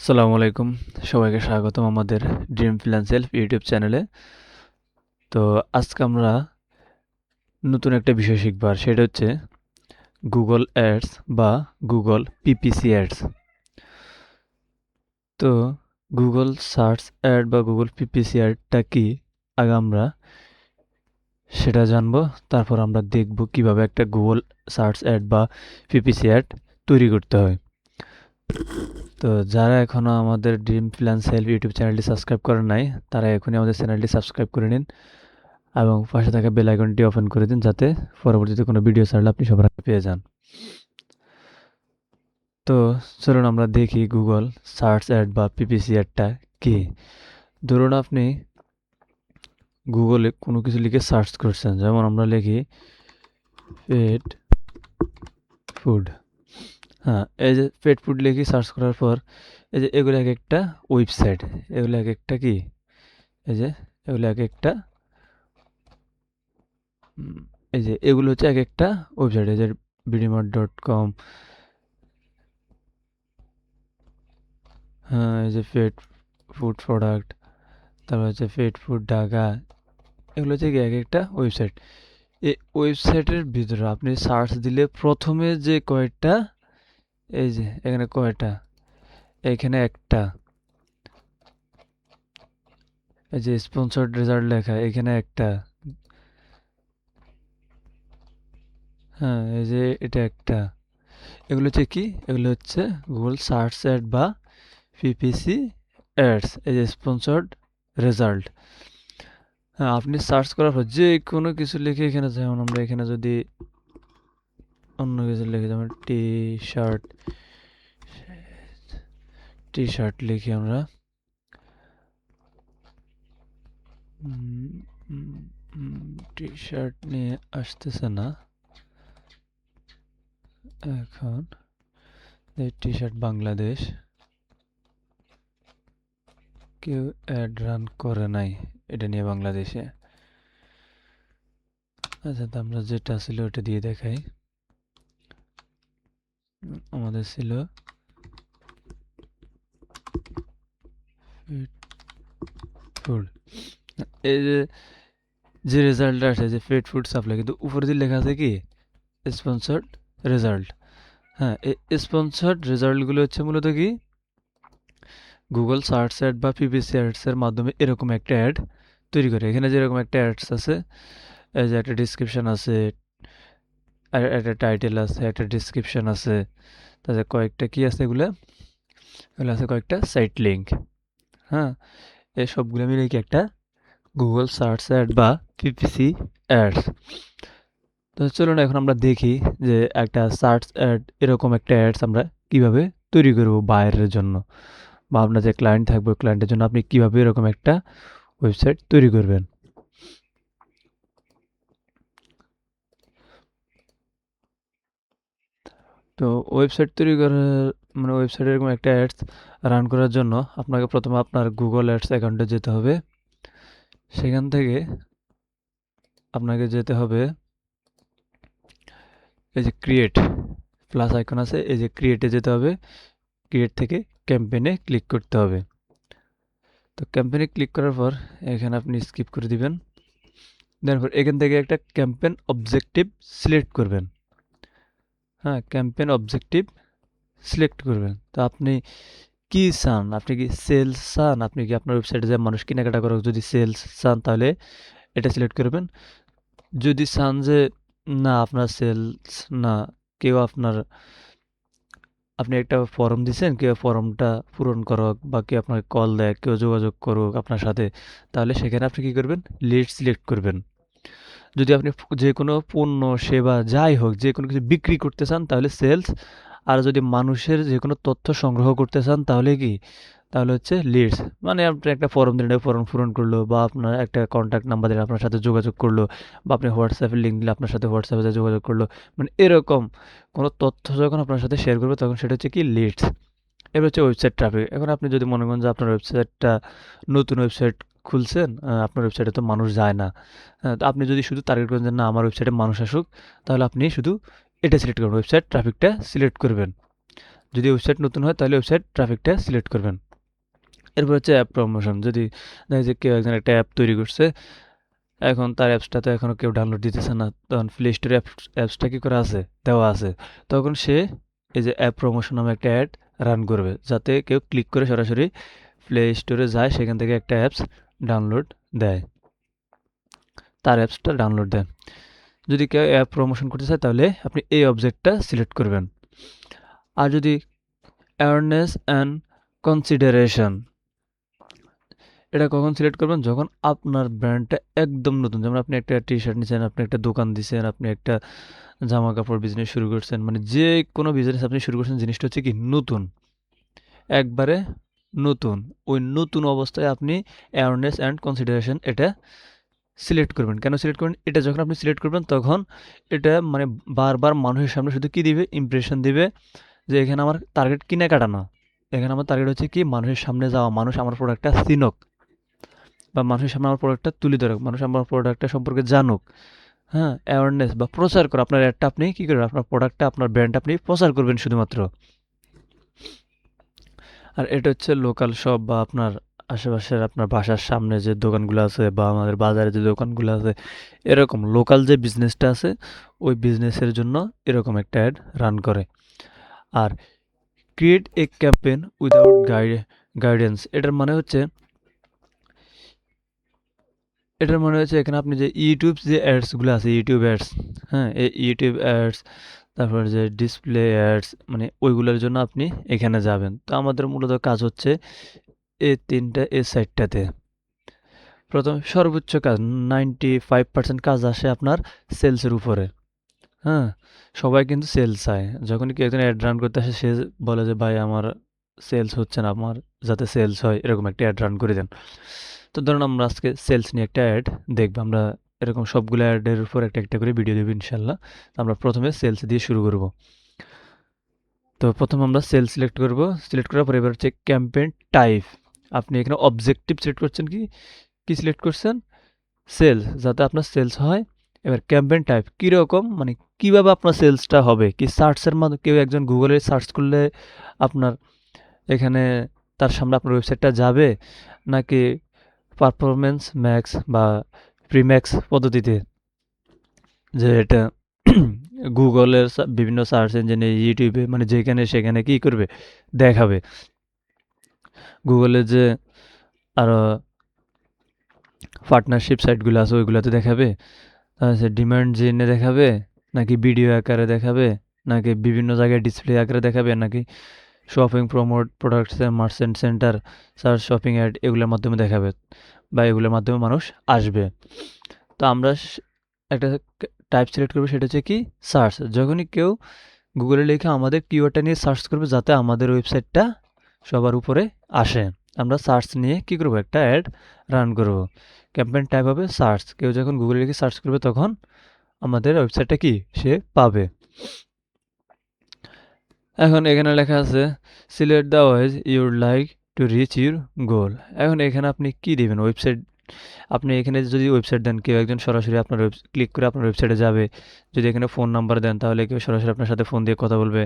আসসালামু আলাইকুম, সবাইকে স্বাগতম আমাদের ড্রিম ফিন্যান্সিয়াল ইউটিউব চ্যানেলে। তো আজকে আমরা নতুন একটা বিষয় শিখব, আর সেটা হচ্ছে গুগল অ্যাডস বা গুগল পিপিসি অ্যাডস। তো গুগল সার্চ অ্যাড বা গুগল পিপিসি অ্যাডটা কি, আগে আমরা সেটা জানবো। তারপর আমরা দেখব কিভাবে একটা গুগল সার্চ অ্যাড বা পিপিসি অ্যাড তৈরি করতে হয়। তো যারা এখনও আমাদের ড্রিম ফিন্যান্সিয়াল ইউটিউব চ্যানেলটি সাবস্ক্রাইব করেন নাই, তারা এখনই আমাদের চ্যানেলটি সাবস্ক্রাইব করে নিন এবং পাশে থাকা বেল আইকনটি ওপেন করে দিন, যাতে পরবর্তীতে কোনো ভিডিও ছাড়লে আপনি সবার আগে পেয়ে যান। তো চলুন আমরা দেখি গুগল সার্চ অ্যাড বা পিপিসি অ্যাডটা কি। ধরুন আপনি গুগলে কোনো কিছু লিখে সার্চ করছেন, যেমন আমরা লিখি পেট ফুড। হ্যাঁ, এই যে পেট ফুড লিখে সার্চ করার পর এই যে এগুলো এক একটা ওয়েবসাইট, এগুলো এক একটা কি, এই যে এগুলো এক একটা এই যে এগুলো হচ্ছে এক একটা ওয়েবসাইট। এই যে বিডিমার্ট.com, হ্যাঁ এই যে পেট ফুড প্রোডাক্ট, তারপর হচ্ছে পেট ফুড ঢাকা, এগুলো হচ্ছে কি এক একটা ওয়েবসাইট। এই ওয়েবসাইটের ভিতরে আপনি সার্চ দিলে প্রথমে যে কয়েকটা, এই যে এখানে কয়টা, এখানে একটা, এই যে স্পন্সর্ড রেজাল্ট লেখা এখানে একটা, হ্যাঁ এই যে এটা একটা। এগুলো হচ্ছে কি, এগুলো হচ্ছে গুগল সার্চ অ্যাড বা পিপিসি অ্যাডস, এই যে স্পন্সর্ড রেজাল্ট। হ্যাঁ, আপনি সার্চ করার পর যে কোনো কিছু লিখে এখানে, যেমন আমরা এখানে যদি অন্য কিছু লিখি, যেমন টি শার্ট, টি শার্ট লিখি আমরা, টি শার্ট নিয়ে আসতেছে না এখন, এই টি শার্ট বাংলাদেশ, কেউ অ্যাড রান করে নাই এটা নিয়ে বাংলাদেশে। আচ্ছা, তো আমরা যেটা ছিল ওটা দিয়ে দেখাই। আমাদের ছিল ফুড, এই যে যে রেজাল্টটা আসে যে পেট ফুড সাপ্লাই, কিন্তু উপরে দিয়ে লেখা আছে কি স্পন্সর্ড রেজাল্ট। হ্যাঁ, এই স্পন্সর্ড রেজাল্টগুলো হচ্ছে মূলত কি গুগল সার্চ অ্যাড বা পিপিসি অ্যাডসের মাধ্যমে এরকম একটা অ্যাড তৈরি করে। এখানে যেরকম একটা অ্যাডস আছে, এই যে একটা ডিসক্রিপশন আছে, আর একটা টাইটেল আছে, একটা ডিসক্রিপশন আছে, তাদের কয়েকটা কি আছে, এগুলো আছে কয়েকটা সাইট লিঙ্ক। হ্যাঁ, এই সবগুলো মিলে কি একটা গুগল সার্চ অ্যাড বা পিপিসি অ্যাডস। তো চলুন এখন আমরা দেখি যে একটা সার্চ অ্যাড, এরকম একটা অ্যাডস আমরা কিভাবে তৈরি করব বাইরের জন্য, বা আপনার যে ক্লায়েন্ট থাকবে ক্লায়েন্টের জন্য আপনি কিভাবে এরকম একটা ওয়েবসাইট তৈরি করবেন। তো ওয়েবসাইট তৈরি করার মানে ওয়েবসাইটে এরকম একটা অ্যাডস রান করার জন্য আপনাকে প্রথমে আপনার গুগল অ্যাডস অ্যাকাউন্টে যেতে হবে। সেখান থেকে আপনাকে যেতে হবে এই যে ক্রিয়েট প্লাস আইকন আছে, এই যে ক্রিয়েটে যেতে হবে। ক্রিয়েট থেকে ক্যাম্পেইনে ক্লিক করতে হবে। তো ক্যাম্পেইনে ক্লিক করার পর এখানে আপনি স্কিপ করে দিবেন। তারপর এখান থেকে একটা ক্যাম্পেইন অবজেক্টিভ সিলেক্ট করবেন। হ্যাঁ, ক্যাম্পেইন অবজেক্টিভ সিলেক্ট করবেন। তো আপনি কি চান, আপনি কি সেলস চান, আপনি কি আপনার ওয়েবসাইটে যে মানুষ কেনাকাটা করুক, যদি সেলস চান তাহলে এটা সিলেক্ট করবেন। যদি চান যে না আপনার সেলস না, কেউ আপনার, আপনি একটা ফর্ম দিচ্ছেন, কেউ ফর্মটা পূরণ করুক বা কেউ আপনাকে কল দেয়, কেউ যোগাযোগ করুক আপনার সাথে, তাহলে সেখানে আপনি কি করবেন, লিড সিলেক্ট করবেন। যদি আপনি যে কোনো পণ্য সেবা যাই হোক যে কোনো কিছু বিক্রি করতে চান তাহলে সেলস, আর যদি মানুষের যে কোনো তথ্য সংগ্রহ করতে চান তাহলে কি, তাহলে হচ্ছে লিডস। মানে আপনি একটা ফর্ম দিলেন, ফর্ম পূরণ করলো, বা আপনার একটা কন্ট্যাক্ট নাম্বার দিলে আপনার সাথে যোগাযোগ করলো, বা আপনি হোয়াটসঅ্যাপের লিঙ্ক দিলে আপনার সাথে হোয়াটসঅ্যাপে যোগাযোগ করলো, মানে এরকম কোনো তথ্য যখন আপনার সাথে শেয়ার করবে তখন সেটা হচ্ছে কি লিডস। এবার হচ্ছে ওয়েবসাইট ট্রাফিক। এখন আপনি যদি মনে করেন যে আপনার ওয়েবসাইটটা নতুন ওয়েবসাইট খুলছেন, আপনার ওয়েবসাইটে তো মানুষ যায় না, তো আপনি যদি শুধু টার্গেট করেন যে না আমার ওয়েবসাইটে মানুষ আসুক, তাহলে আপনি শুধু এটা সিলেক্ট করবেন, ওয়েবসাইট ট্রাফিকটা সিলেক্ট করবেন। যদি ওয়েবসাইট নতুন হয় তাহলে ওয়েবসাইট ট্রাফিকটা সিলেক্ট করবেন। এরপর হচ্ছে অ্যাপ প্রমোশন। যদি দেখা যায় কেউ একজন একটা অ্যাপ তৈরি করছে, এখন তার অ্যাপসটা তো এখনও কেউ ডাউনলোড দিতেছে না, তখন প্লে স্টোরে অ্যাপসটা কী করে আছে, দেওয়া আছে, তখন সে এই যে অ্যাপ প্রমোশন নামে একটা অ্যাড রান করবে, যাতে কেউ ক্লিক করে সরাসরি প্লে স্টোরে যায়, সেখান থেকে একটা অ্যাপস ডাউনলোড দেয়, তার অ্যাপসটা ডাউনলোড দেয়। যদি কেউ অ্যাপ প্রমোশন করতে চায় তাহলে আপনি এই অবজেক্টটা সিলেক্ট করবেন। আর যদি অ্যাওয়ারনেস অ্যান্ড কনসিডারেশন, এটা কখন সিলেক্ট করবেন, যখন আপনার ব্র্যান্ডটা একদম নতুন। যেমন আপনি একটা টি শার্ট নিচ্ছেন, আপনি একটা দোকান দিচ্ছেন, আপনি একটা জামা কাপড় বিজনেস শুরু করছেন, মানে যে কোনো বিজনেস আপনি শুরু করছেন, জিনিসটা হচ্ছে কি নতুন, একবারে নতুন। ওই নতুন অবস্থায় আপনি অ্যাওয়ারনেস অ্যান্ড কনসিডারেশন এটা সিলেক্ট করবেন। কেন সিলেক্ট করবেন? এটা যখন আপনি সিলেক্ট করবেন তখন এটা মানে বারবার মানুষের সামনে শুধু কি দিবে, ইমপ্রেশন দিবে যে এখানে আমার টার্গেট কেনাকাটা না, এখানে আমার টার্গেট হচ্ছে কি মানুষের সামনে যাওয়া, মানুষ আমার প্রোডাক্টটা চিনুক বা মানুষের সামনে আমার প্রোডাক্টটা তুলে ধরুক, মানুষ আমার প্রোডাক্টটা সম্পর্কে জানুক। হ্যাঁ, অ্যাওয়ারনেস বা প্রচার করা, আপনার অ্যাডটা আপনি কী করবেন, আপনার প্রোডাক্টটা, আপনার ব্র্যান্ডটা আপনি প্রচার করবেন শুধুমাত্র। আর এটা হচ্ছে লোকাল শপ বা আপনার আশেপাশের আপনার বাসার সামনে যে দোকানগুলো আছে বা আমাদের বাজারে যে দোকানগুলো আছে, এরকম লোকাল যে বিজনেসটা আছে ওই বিজনেসের জন্য এরকম একটা অ্যাড রান করে। আর create a campaign without guidance, এটার মানে হচ্ছে এখানে আপনি যে ইউটিউব যে অ্যাডসগুলো আছে, ইউটিউব অ্যাডস, হ্যাঁ, এই ইউটিউব অ্যাডস, তারপর যে ডিসপ্লে অ্যাডস, মানে ওইগুলোর জন্য আপনি এখানে যাবেন। তো আমাদের মূলত কাজ হচ্ছে এই সাইটটাতে প্রথম সর্বোচ্চ কাজ 95% কাজ আসে আপনার সেলসের উপরে। হ্যাঁ, সবাই কিন্তু সেলস চায়। যখনই কেউ একজন অ্যাড রান করতে আসে, সে বলে যে ভাই আমার সেলস হচ্ছে না, আমার যাতে সেলস হয় এরকম একটা অ্যাড রান করে দেন। তো ধরুন আমরা আজকে সেলস নিয়ে একটা অ্যাড দেখবো, আমরা এরকম সবগুলো অ্যাডের উপর একটা একটা করে ভিডিও দেবো ইনশাল্লাহ। আমরা প্রথমে সেলস দিয়ে শুরু করব। তো প্রথমে আমরা সেলস সিলেক্ট করব, সিলেক্ট করার পরে এবার হচ্ছে ক্যাম্পেইন টাইপ। আপনি এখানে অবজেক্টিভ সিলেক্ট করছেন, কি সিলেক্ট করছেন, সেলস, যাতে আপনার সেলস হয়। এবার ক্যাম্পেইন টাইপ কীরকম, মানে কীভাবে আপনার সেলসটা হবে, কি সার্চের মাধ্যমে, কেউ একজন গুগলে সার্চ করলে আপনার এখানে তার সামনে আপনার ওয়েবসাইটটা যাবে, নাকি পারফরমেন্স ম্যাক্স বা প্রিম্যাক্স পদ্ধতিতে, যে এটা গুগলের বিভিন্ন সার্চ ইঞ্জিনে, ইউটিউবে, মানে যেখানে সেখানে কি করবে, দেখাবে। গুগলে যে আরও পার্টনারশিপ সাইটগুলো আছে ওইগুলোতে দেখাবে, তাহলে ডিমান্ড জেনে দেখাবে, নাকি ভিডিও আকারে দেখাবে, নাকি বিভিন্ন জায়গায় ডিসপ্লে আকারে দেখাবে, নাকি shopping promote products merchant centre search shopping ad এগুলোর মাধ্যমে দেখাবে, বা এগুলোর মাধ্যমে মানুষ আসবে। তো আমরা একটা টাইপ সিলেক্ট করবো, সেটা হচ্ছে কি সার্চ। যখনই কেউ গুগলে লিখে আমাদের কিওয়ার্ডটা নিয়ে সার্চ করবে, যাতে আমাদের ওয়েবসাইটটা সবার উপরে আসে, আমরা সার্চ নিয়ে কি করব, একটা অ্যাড রান করব। ক্যাম্পেইন টাইপ হবে সার্চ। কেউ যখন গুগলে লিখে সার্চ করবে তখন আমাদের ওয়েবসাইটটা কি সে পাবে। এখন এখানে লেখা আছে select the ways ইউড like to reach your goal. এখন এখানে আপনি কি দিবেন, ওয়েবসাইট, আপনি এখানে যদি ওয়েবসাইট দেন, কেউ একজন সরাসরি আপনার ক্লিক করে আপনার ওয়েবসাইটে যাবে। যদি এখানে ফোন নাম্বার দেন তাহলে কেউ সরাসরি আপনার সাথে ফোন দিয়ে কথা বলবে।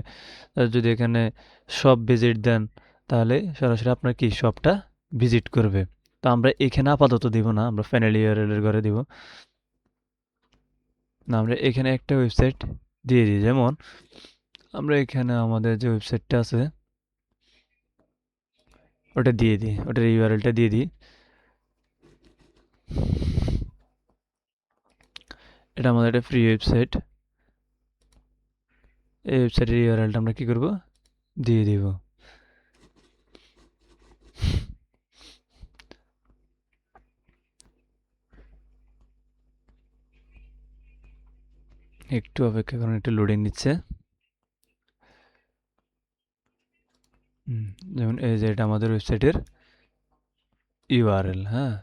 আর যদি এখানে শপ ভিজিট দেন তাহলে সরাসরি আপনার কি শপটা ভিজিট করবে। তো আমরা এখানে আপাতত দিব না, আমরা ফাইনাল ইউআরএল ঘরে দিব না, আমরা এখানে একটা ওয়েবসাইট দিয়ে দিই। যেমন আমরা এখানে আমাদের যে ওয়েবসাইটটা আছে ওটা দিয়ে দিই, ওটার ইউআরএলটা দিয়ে দিই। এটা আমাদের একটা ফ্রি ওয়েবসাইট। এই ওয়েবসাইটের ইউআরএলটা আমরা কি করব, দিয়ে দিব। একটু অপেক্ষা করুন, একটু লোডিং নিচ্ছে। যেমন এই যে এটা আমাদের ওয়েবসাইটের ইউআরএল। হ্যাঁ,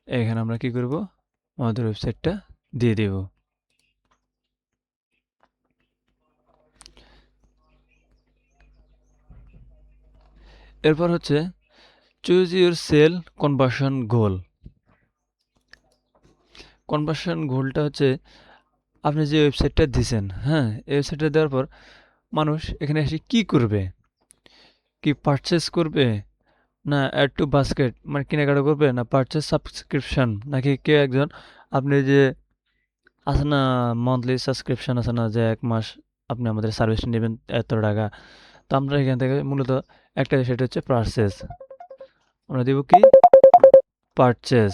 এখানে আমরা কি করব, আমাদের ওয়েবসাইটটা দিয়ে দেব। এরপর হচ্ছে choose your sale conversion goal. Conversion গোলটা হচ্ছে আপনি যে ওয়েবসাইটটা দিছেন, হ্যাঁ, এই ওয়েবসাইটটা দেওয়ার পর মানুষ এখানে এসে কি করবে? কি পারচেজ করবে? না অ্যাড টু বাস্কেট মানে কেনাকাটা করবে? না পারচেজ সাবস্ক্রিপশন? নাকি কেউ একজন আপনি যে আছে না মান্থলি সাবস্ক্রিপশন আছে না যে ১ মাস আপনি আমাদের সার্ভিসটা নেবেন এত টাকা। তো আমরা এখান থেকে মূলত একটা সেটা হচ্ছে পারচেজ। আমরা দিব কি? পারচেজ।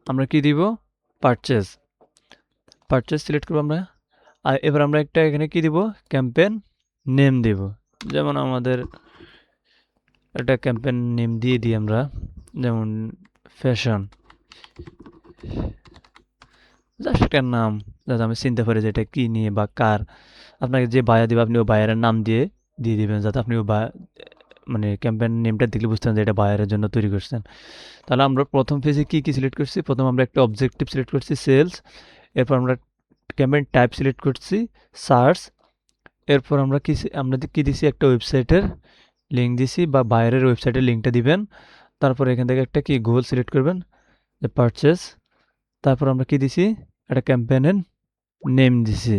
আমরা কি দিব? পারচেজ। পারচেজ সিলেক্ট করব আমরা। আর এবার আমরা একটা এখানে কি দিব? ক্যাম্পেইন নেম দিব। যেমন আমাদের একটা ক্যাম্পেইন নেম দিয়ে দিই আমরা। যেমন ফ্যাশন। জাস্ট একটা নাম যাতে আমি চিনতে পারি যে এটা কি নিয়ে বা কার। আপনাকে যে বায়ার দিবে আপনি ওই বায়ারের নাম দিয়ে দিবেন যাতে আপনি ওই মানে ক্যাম্পেইন নেমটা দেখলে বুঝতে পারেন যে এটা বায়ারের জন্য তৈরি করছেন। তাহলে আমরা প্রথম পেজে কি সিলেক্ট করছি? প্রথম আমরা একটা অবজেক্টিভ সিলেক্ট করছি সেলস। এরপর আমরা ক্যাম্পেইন টাইপ সিলেক্ট করছি সার্চ। এরপর আমরা কি দিছি? একটা ওয়েবসাইটের লিঙ্ক দিছি বা বায়ারের ওয়েবসাইটের লিঙ্কটা দিবেন। তারপর এখান থেকে একটা কি গোল সিলেক্ট করবেন যে পারচেজ। তারপর আমরা কি দিছি? একটা ক্যাম্পেইনের নেম দিছি।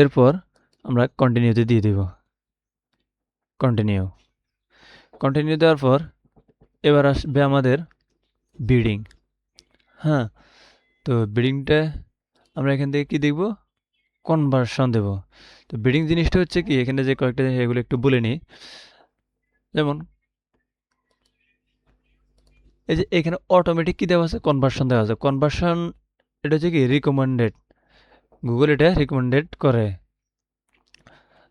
এরপর আমরা কন্টিনিউতে দিয়ে দিব। কন্টিনিউ। কন্টিনিউ দেওয়ার পর এবার আসবে আমাদের বিডিং। হ্যাঁ, তো বিডিংটা আমরা এখান থেকে কি দেখব? কনভার্সন দেব। তো বিডিং জিনিসটা হচ্ছে কি এখানে যে কয়েকটা জিনিস এগুলো একটু বলে নিই। যেমন এই যে এখানে অটোমেটিক কি দেওয়া আছে? কনভার্সন দেওয়া আছে। কনভার্সন এটা হচ্ছে কি রিকমেন্ডেড। গুগল এটা রিকমেন্ডেড করে।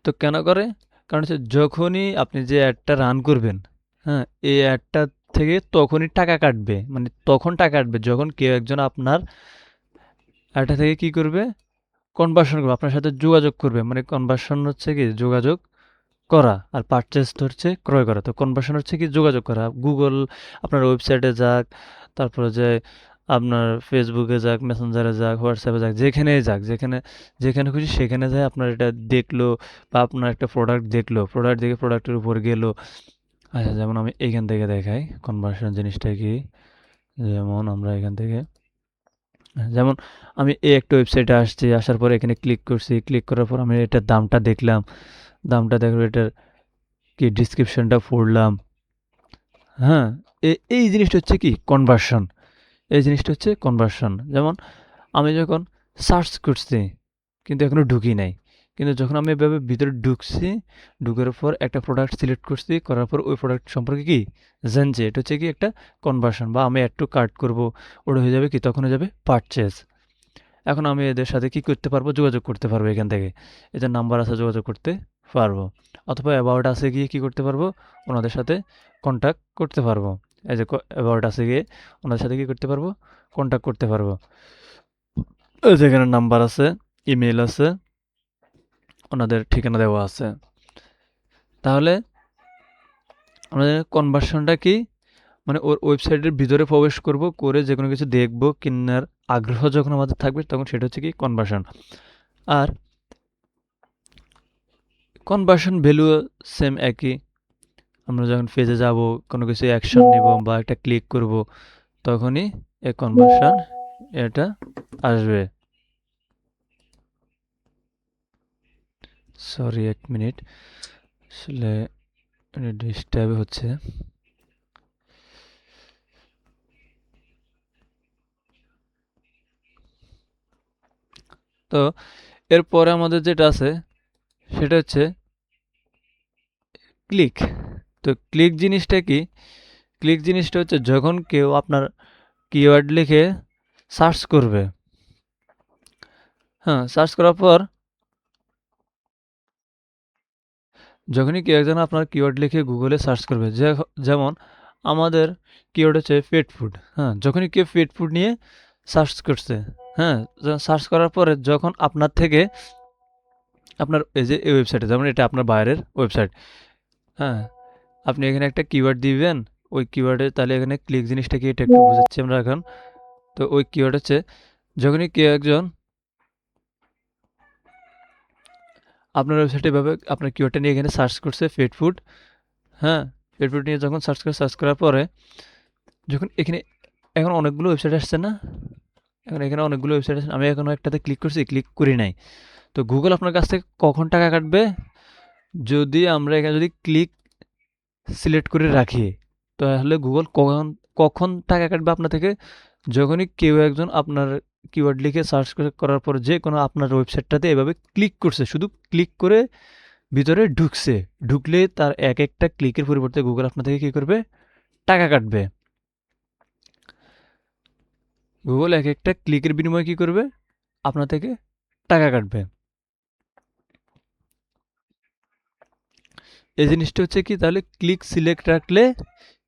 তো কেন করে? কারণ হচ্ছে যখনই আপনি যে অ্যাডটা রান করবেন, হ্যাঁ, এই অ্যাডটা থেকে তখনই টাকা কাটবে। মানে তখন টাকা কাটবে যখন কেউ একজন আপনার অ্যাডটা থেকে কি করবে? কনভার্সন করবে, আপনার সাথে যোগাযোগ করবে। মানে কনভার্সন হচ্ছে কি যোগাযোগ করা, আর পারচেজ হচ্ছে ক্রয় করা। তো কনভার্সন হচ্ছে কি যোগাযোগ করা। গুগল আপনার ওয়েবসাইটে যাক, তারপরে যে আপনার ফেসবুকে যাক, মেসেঞ্জারে যাক, হোয়াটসঅ্যাপে যাক, যেখানেই যাক, যেখানে খুশি সেখানে যায় আপনার এটা দেখলো বা আপনার একটা প্রোডাক্ট দেখলো, প্রোডাক্ট দেখে প্রোডাক্টের উপর গেলো। আচ্ছা, যেমন আমি এইখান থেকে দেখাই কনভার্সন জিনিসটা কি। যেমন আমরা এখান থেকে যেমন আমি এই একটা ওয়েবসাইটে আসছি, আসার পর এখানে ক্লিক করছি, ক্লিক করার পর আমি এটার দামটা দেখলাম, দামটা দেখলো, এটার কি ডিসক্রিপশনটা পড়লাম। হ্যাঁ, এই জিনিসটা হচ্ছে কি কনভার্সন। এই জিনিসটা হচ্ছে কনভার্সন। যেমন আমি যখন সার্চ করছি কিন্তু এখনো ঢুকি নাই, কিন্তু যখন আমি এভাবে ভিতরে ঢুকছি, ঢুকার পর একটা প্রোডাক্ট সিলেক্ট করছি, করার পর ওই প্রোডাক্ট সম্পর্কে কি জানছি, এটা হচ্ছে কি একটা কনভার্সন। বা আমি অ্যাড টু কার্ট করবো, ওটা হয়ে যাবে কি, তখন হয়ে যাবে পারচেজ। এখন আমি এদের সাথে কি করতে পারবো? যোগাযোগ করতে পারবো এখান থেকে। এদের নাম্বার আছে, যোগাযোগ করতে পারবো। অথবা অ্যাবাউট আছে গিয়ে কি করতে পারবো? ওনাদের সাথে কন্ট্যাক্ট করতে পারবো। এই যে অ্যাবাউট আছে গিয়ে ওনাদের সাথে কি করতে পারবো? কন্ট্যাক্ট করতে পারবো। এই যে এখানে নাম্বার আছে, ইমেল আছে, ওনাদের ঠিকানা দেওয়া আছে। তাহলে আমাদের কনভার্সনটা কি? মানে ওর ওয়েবসাইটের ভিতরে প্রবেশ করব, করে যে কোনো কিছু দেখবো, কেনার আগ্রহ যখন আমাদের থাকবে তখন সেটা হচ্ছে কি কনভার্সন। আর কনভার্সন ভ্যালু সেম একই। আমরা যখন পেজে যাব, কোনো কিছু অ্যাকশন নিব বা একটা ক্লিক করব, তখনই এই কনভার্সন এটা আসবে। সরি, 1 মিনিট, আসলে ডিস্টার্ব হচ্ছে। তো এরপরে আমাদের যেটা আছে সেটা হচ্ছে ক্লিক। তো ক্লিক জিনিসটা কি? ক্লিক জিনিসটা হচ্ছে যখন কেউ আপনার কিওয়ার্ড লিখে সার্চ করবে, হ্যাঁ, সার্চ করার পর যখনই কেউ একজন আপনার কিওয়ার্ড লিখে গুগলে সার্চ করবে, যেমন আমাদের কিওয়ার্ড হচ্ছে পেট ফুড। হ্যাঁ, যখনই কেউ পেট ফুড নিয়ে সার্চ করছে, হ্যাঁ, সার্চ করার পরে যখন আপনার থেকে আপনার এই যে এই ওয়েবসাইটে, যেমন এটা আপনার বাইরের ওয়েবসাইট, হ্যাঁ, আপনি এখানে একটা কিওয়ার্ড দিবেন, ওই কিওয়ার্ডে তাহলে এখানে ক্লিক জিনিসটা কি এটা একটু বুঝাচ্ছি আমরা এখন। তো ওই কিওয়ার্ড হচ্ছে যখনই কেউ একজন আপনার ওয়েবসাইটে এভাবে আপনার কিওয়ার্ডটা নিয়ে এখানে সার্চ করছে পেট ফুড, হ্যাঁ, পেট ফুড নিয়ে যখন সার্চ করার পরে যখন এখানে এখন অনেকগুলো ওয়েবসাইট আসছে না? এখন এখানে অনেকগুলো ওয়েবসাইট আছে, আমি এখনো একটাতে ক্লিক করছি, ক্লিক করি নাই। তো গুগল আপনার কাছ থেকে কখন টাকা কাটবে? যদি আমরা এখানে যদি ক্লিক সিলেক্ট করে রাখি, তাহলে গুগল কখন কখন টাকা কাটবে আপনার থেকে? যখনই কেউ একজন আপনার কিওয়ার্ড লিখে সার্চ করার পর যে কোনো আপনার ওয়েবসাইটটাতে এভাবে ক্লিক করছে, শুধু ক্লিক করে ভিতরে ঢুকছে, ঢুকলে তার এক একটা ক্লিকের পরিবর্তে গুগল আপনার থেকে কী করবে? টাকা কাটবে। গুগল এক একটা ক্লিকের বিনিময়ে কী করবে? আপনার থেকে টাকা কাটবে। এই জিনিসটা হচ্ছে কি, তাহলে ক্লিক সিলেক্ট রাখলে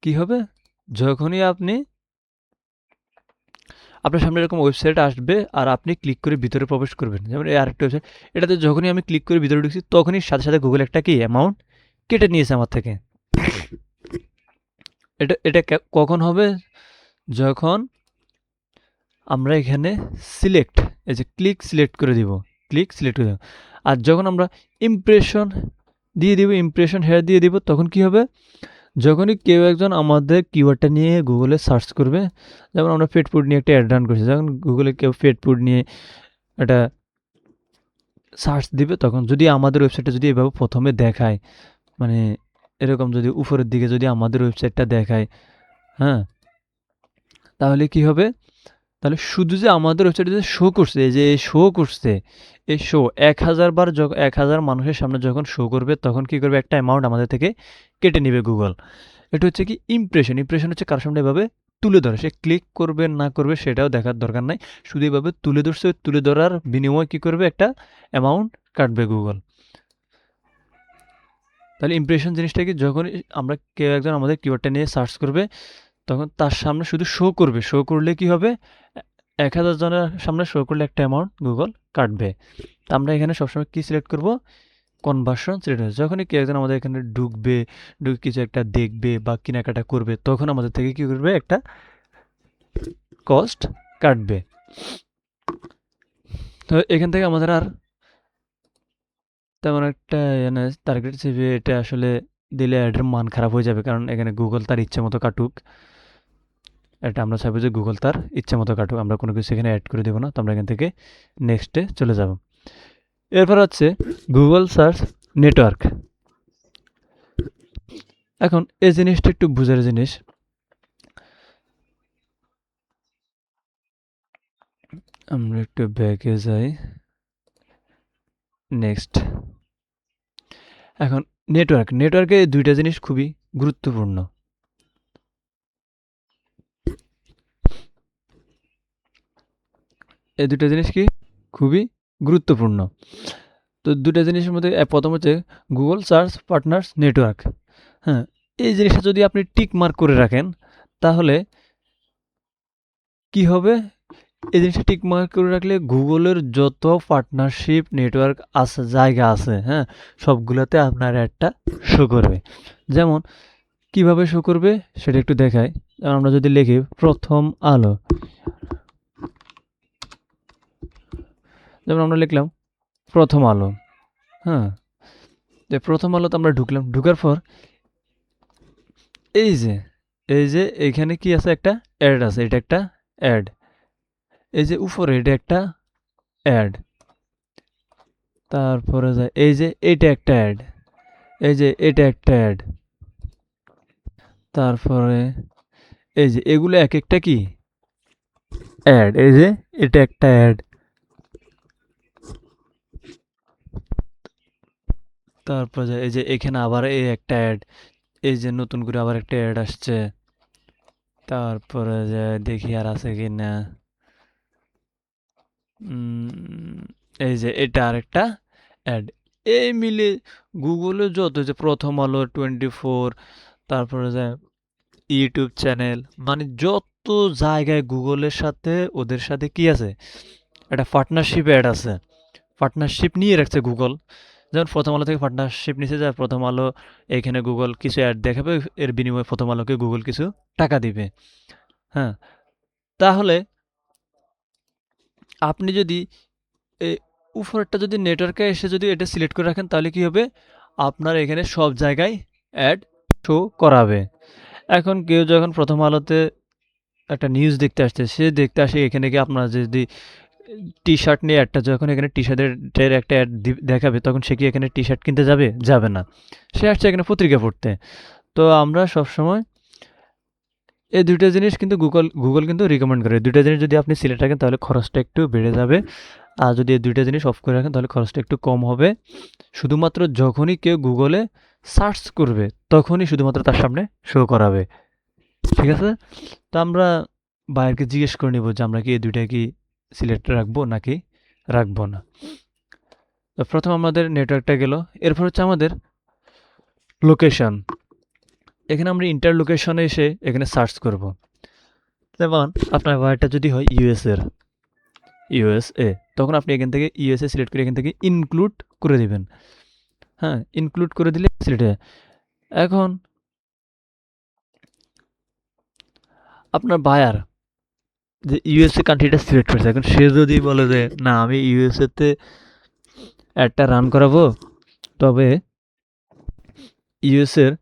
কি হবে? যখনই আপনি আপনার সামনে এরকম ওয়েবসাইট আসবে আর আপনি ক্লিক করে ভিতরে প্রবেশ করবেন, যেমন এই আরেকটা ওয়েবসাইট, এটাতে যখনই আমি ক্লিক করে ভিতরে ঢুকছি তখনই সাথে সাথে গুগল একটা কি অ্যামাউন্ট কেটে নিয়েছে আমার থেকে। এটা এটা কখন হবে? যখন আমরা এখানে সিলেক্ট, এই যে ক্লিক সিলেক্ট করে দিব, ক্লিক সিলেক্ট করে দিব, আর যখন আমরা ইমপ্রেশন দিয়ে দিব, ইমপ্রেশন হেয়ার দিয়ে দিব, তখন কি হবে? যখনই কেউ একজন আমাদের কিওয়ার্ডটা নিয়ে গুগলে সার্চ করবে, যেমন আমরা পেট ফুড নিয়ে একটা অ্যাড রান করছি, যখন গুগলে কেউ পেট ফুড নিয়ে একটা সার্চ দিবে, তখন যদি আমাদের ওয়েবসাইটটা যদি এভাবে প্রথমে দেখায়, মানে এরকম যদি উপরের দিকে যদি আমাদের ওয়েবসাইটটা দেখায়, হ্যাঁ, তাহলে কি হবে? তাহলে শুধু যে আমাদের ওয়েবসাইটে যে শো করছে, এই যে শো করছে, এই শো 1000 বার, যখন 1000 মানুষের সামনে যখন শো করবে, তখন কি করবে? একটা অ্যামাউন্ট আমাদের থেকে কেটে নেবে গুগল। এটা হচ্ছে কি ইমপ্রেশন। ইমপ্রেশন হচ্ছে কার সামনে এভাবে তুলে ধরে, সে ক্লিক করবে না করবে সেটাও দেখার দরকার নাই, শুধু এভাবে তুলে ধরছে, তুলে ধরার বিনিময়ে কি করবে? একটা অ্যামাউন্ট কাটবে গুগল। তাহলে ইমপ্রেশন জিনিসটা কি, যখন আমরা কেউ একজন আমাদের কিওয়ার্ডটা নিয়ে সার্চ করবে, তখন তার সামনে শুধু শো করবে, শো করলে কি হবে? 1000 জনের সামনে শো করলে একটা অ্যামাউন্ট গুগল কাটবে। তো আমরা এখানে সবসময় কি সিলেক্ট করব? কনভার্সন সিলেক্ট হবে। যখনই কেউ একজন আমাদের এখানে ঢুকবে, ঢুকে কিছু একটা দেখবে বা কেনাকাটা করবে, তখন আমাদের থেকে কি করবে? একটা কস্ট কাটবে। তো এখান থেকে আমাদের আর তেমন একটা টার্গেট হিসেবে এটা আসলে দিলে অ্যাডের মান খারাপ হয়ে যাবে, কারণ এখানে গুগল তার ইচ্ছে মতো কাটুক। এটা আমরা চাইবো যে গুগল তার ইচ্ছে মতো কাটুক, আমরা কোনো কিছু এখানে অ্যাড করে দেবো না। তো আমরা এখান থেকে নেক্সটে চলে যাব। এরপর হচ্ছে গুগল সার্চ নেটওয়ার্ক। এখন এই জিনিসটা একটু বুঝার জিনিস। আমরা একটু ব্যাকে যাই, নেক্সট। এখন নেটওয়ার্কে দুইটা জিনিস খুবই গুরুত্বপূর্ণ। এই দুটো জিনিস কি খুবই গুরুত্বপূর্ণ। তো দুটো জিনিসের মধ্যে প্রথম হচ্ছে গুগল সার্চ পার্টনার্স নেটওয়ার্ক। হ্যাঁ, এই জিনিসটা যদি আপনি টিক মার্ক করে রাখেন, তাহলে কি হবে? এই জিনিসটা টিক মার্ক করে রাখলে গুগলের যত পার্টনারশিপ নেটওয়ার্ক আছে, জায়গা আছে, হ্যাঁ, সবগুলোতে আপনার একটা শো করবে। যেমন কিভাবে শো করবে সেটা একটু দেখাই। যেমন আমরা যদি লিখি প্রথম আলো, যেমন আমরা লিখলাম প্রথম আলো, হ্যাঁ, যে প্রথম আলোতে আমরা ঢুকলাম, ঢুকার পর এই যে এইখানে কি আছে? একটা অ্যাড আছে, এটা একটা অ্যাড। এই যে উপরে এটা একটা অ্যাড, তারপরে যায় এই যে এটা একটা অ্যাড, এই যে এটা একটা অ্যাড, তারপরে এই যে এগুলো এক একটা কি অ্যাড। এই যে এটা একটা অ্যাড, তারপর যায় এই যে এখানে আবার এই একটা অ্যাড, এই যে নতুন করে আবার একটা অ্যাড আসছে, তারপরে যায় দেখি আর আছে কি না, এই যে এটা আরেকটা অ্যাড। এই মিলে গুগলে যত যে প্রথম আলো 24, তারপরে যায় ইউটিউব চ্যানেল, মানে যত জায়গায় গুগলের সাথে ওদের সাথে কি আছে? একটা পার্টনারশিপ অ্যাড আছে, পার্টনারশিপ নিয়ে রাখছে গুগল। যেমন প্রথম আলো থেকে পার্টনারশিপ নিচে যায়, প্রথম আলো এখানে গুগল কিছু অ্যাড দেখাবে, এর বিনিময়ে প্রথম আলোকে গুগল কিছু টাকা দিবে। হ্যাঁ, তাহলে আপনি যদি এই উপরেরটা যদি নেটওয়ার্কে এসে যদি এটা সিলেক্ট করে রাখেন, তাহলে কি হবে? আপনার এখানে সব জায়গায় অ্যাড শো করাবে। এখন কেউ যখন প্রথম আলোতে একটা নিউজ দেখতে আসছে, সে দেখতে আসে এখানে গিয়ে আপনার যদি টি-শার্ট নিয়ে একটা যখন এখানে টি-শার্টের একটা অ্যাড দেখাবে, তখন সে কি এখানে টি-শার্ট কিনতে যাবে? যাবে না। সে আসছে এখানে পত্রিকা পড়তে। তো আমরা সবসময় এই ২ টা জিনিস কিন্তু গুগল কিন্তু রিকমেন্ড করে। ২ টা জিনিস যদি আপনি সিলেক্ট রাখেন তাহলে খরচটা একটু বেড়ে যাবে। আর যদি এই ২ টা জিনিস অফ করে রাখেন তাহলে খরচটা একটু কম হবে। শুধুমাত্র যখনই কেউ গুগলে সার্চ করবে, তখনই শুধুমাত্র তার সামনে শো করাবে। ঠিক আছে? তো আমরা ভাইয়াকে জিজ্ঞেস করে নিব যে আমরা কি এই ২ টা কি সিলেক্ট রাখবো নাকি রাখবো না। তো ১ম আমাদের নেটওয়ার্কটা গেল। এরপর হচ্ছে আমাদের লোকেশন। এখানে আমরা ইন্টার লোকেশনে এসে এখানে সার্চ করব। যেমন আপনার ভাইয়াটা যদি হয় ইউএসএ, তখন আপনি এখান থেকে ইউএসএ সিলেক্ট করে এখান থেকে ইনক্লুড করে দিবেন। হ্যাঁ, ইনক্লুড করে দিলে সিলেক্ট হয়। এখন আপনার বায়ার যে ইউএসএ কান্ট্রিটা সিলেক্ট করছে, এখন সে যদি বলে যে না আমি ইউএসএ তে অ্যাডটা রান করাবো, তবে ইউএস এর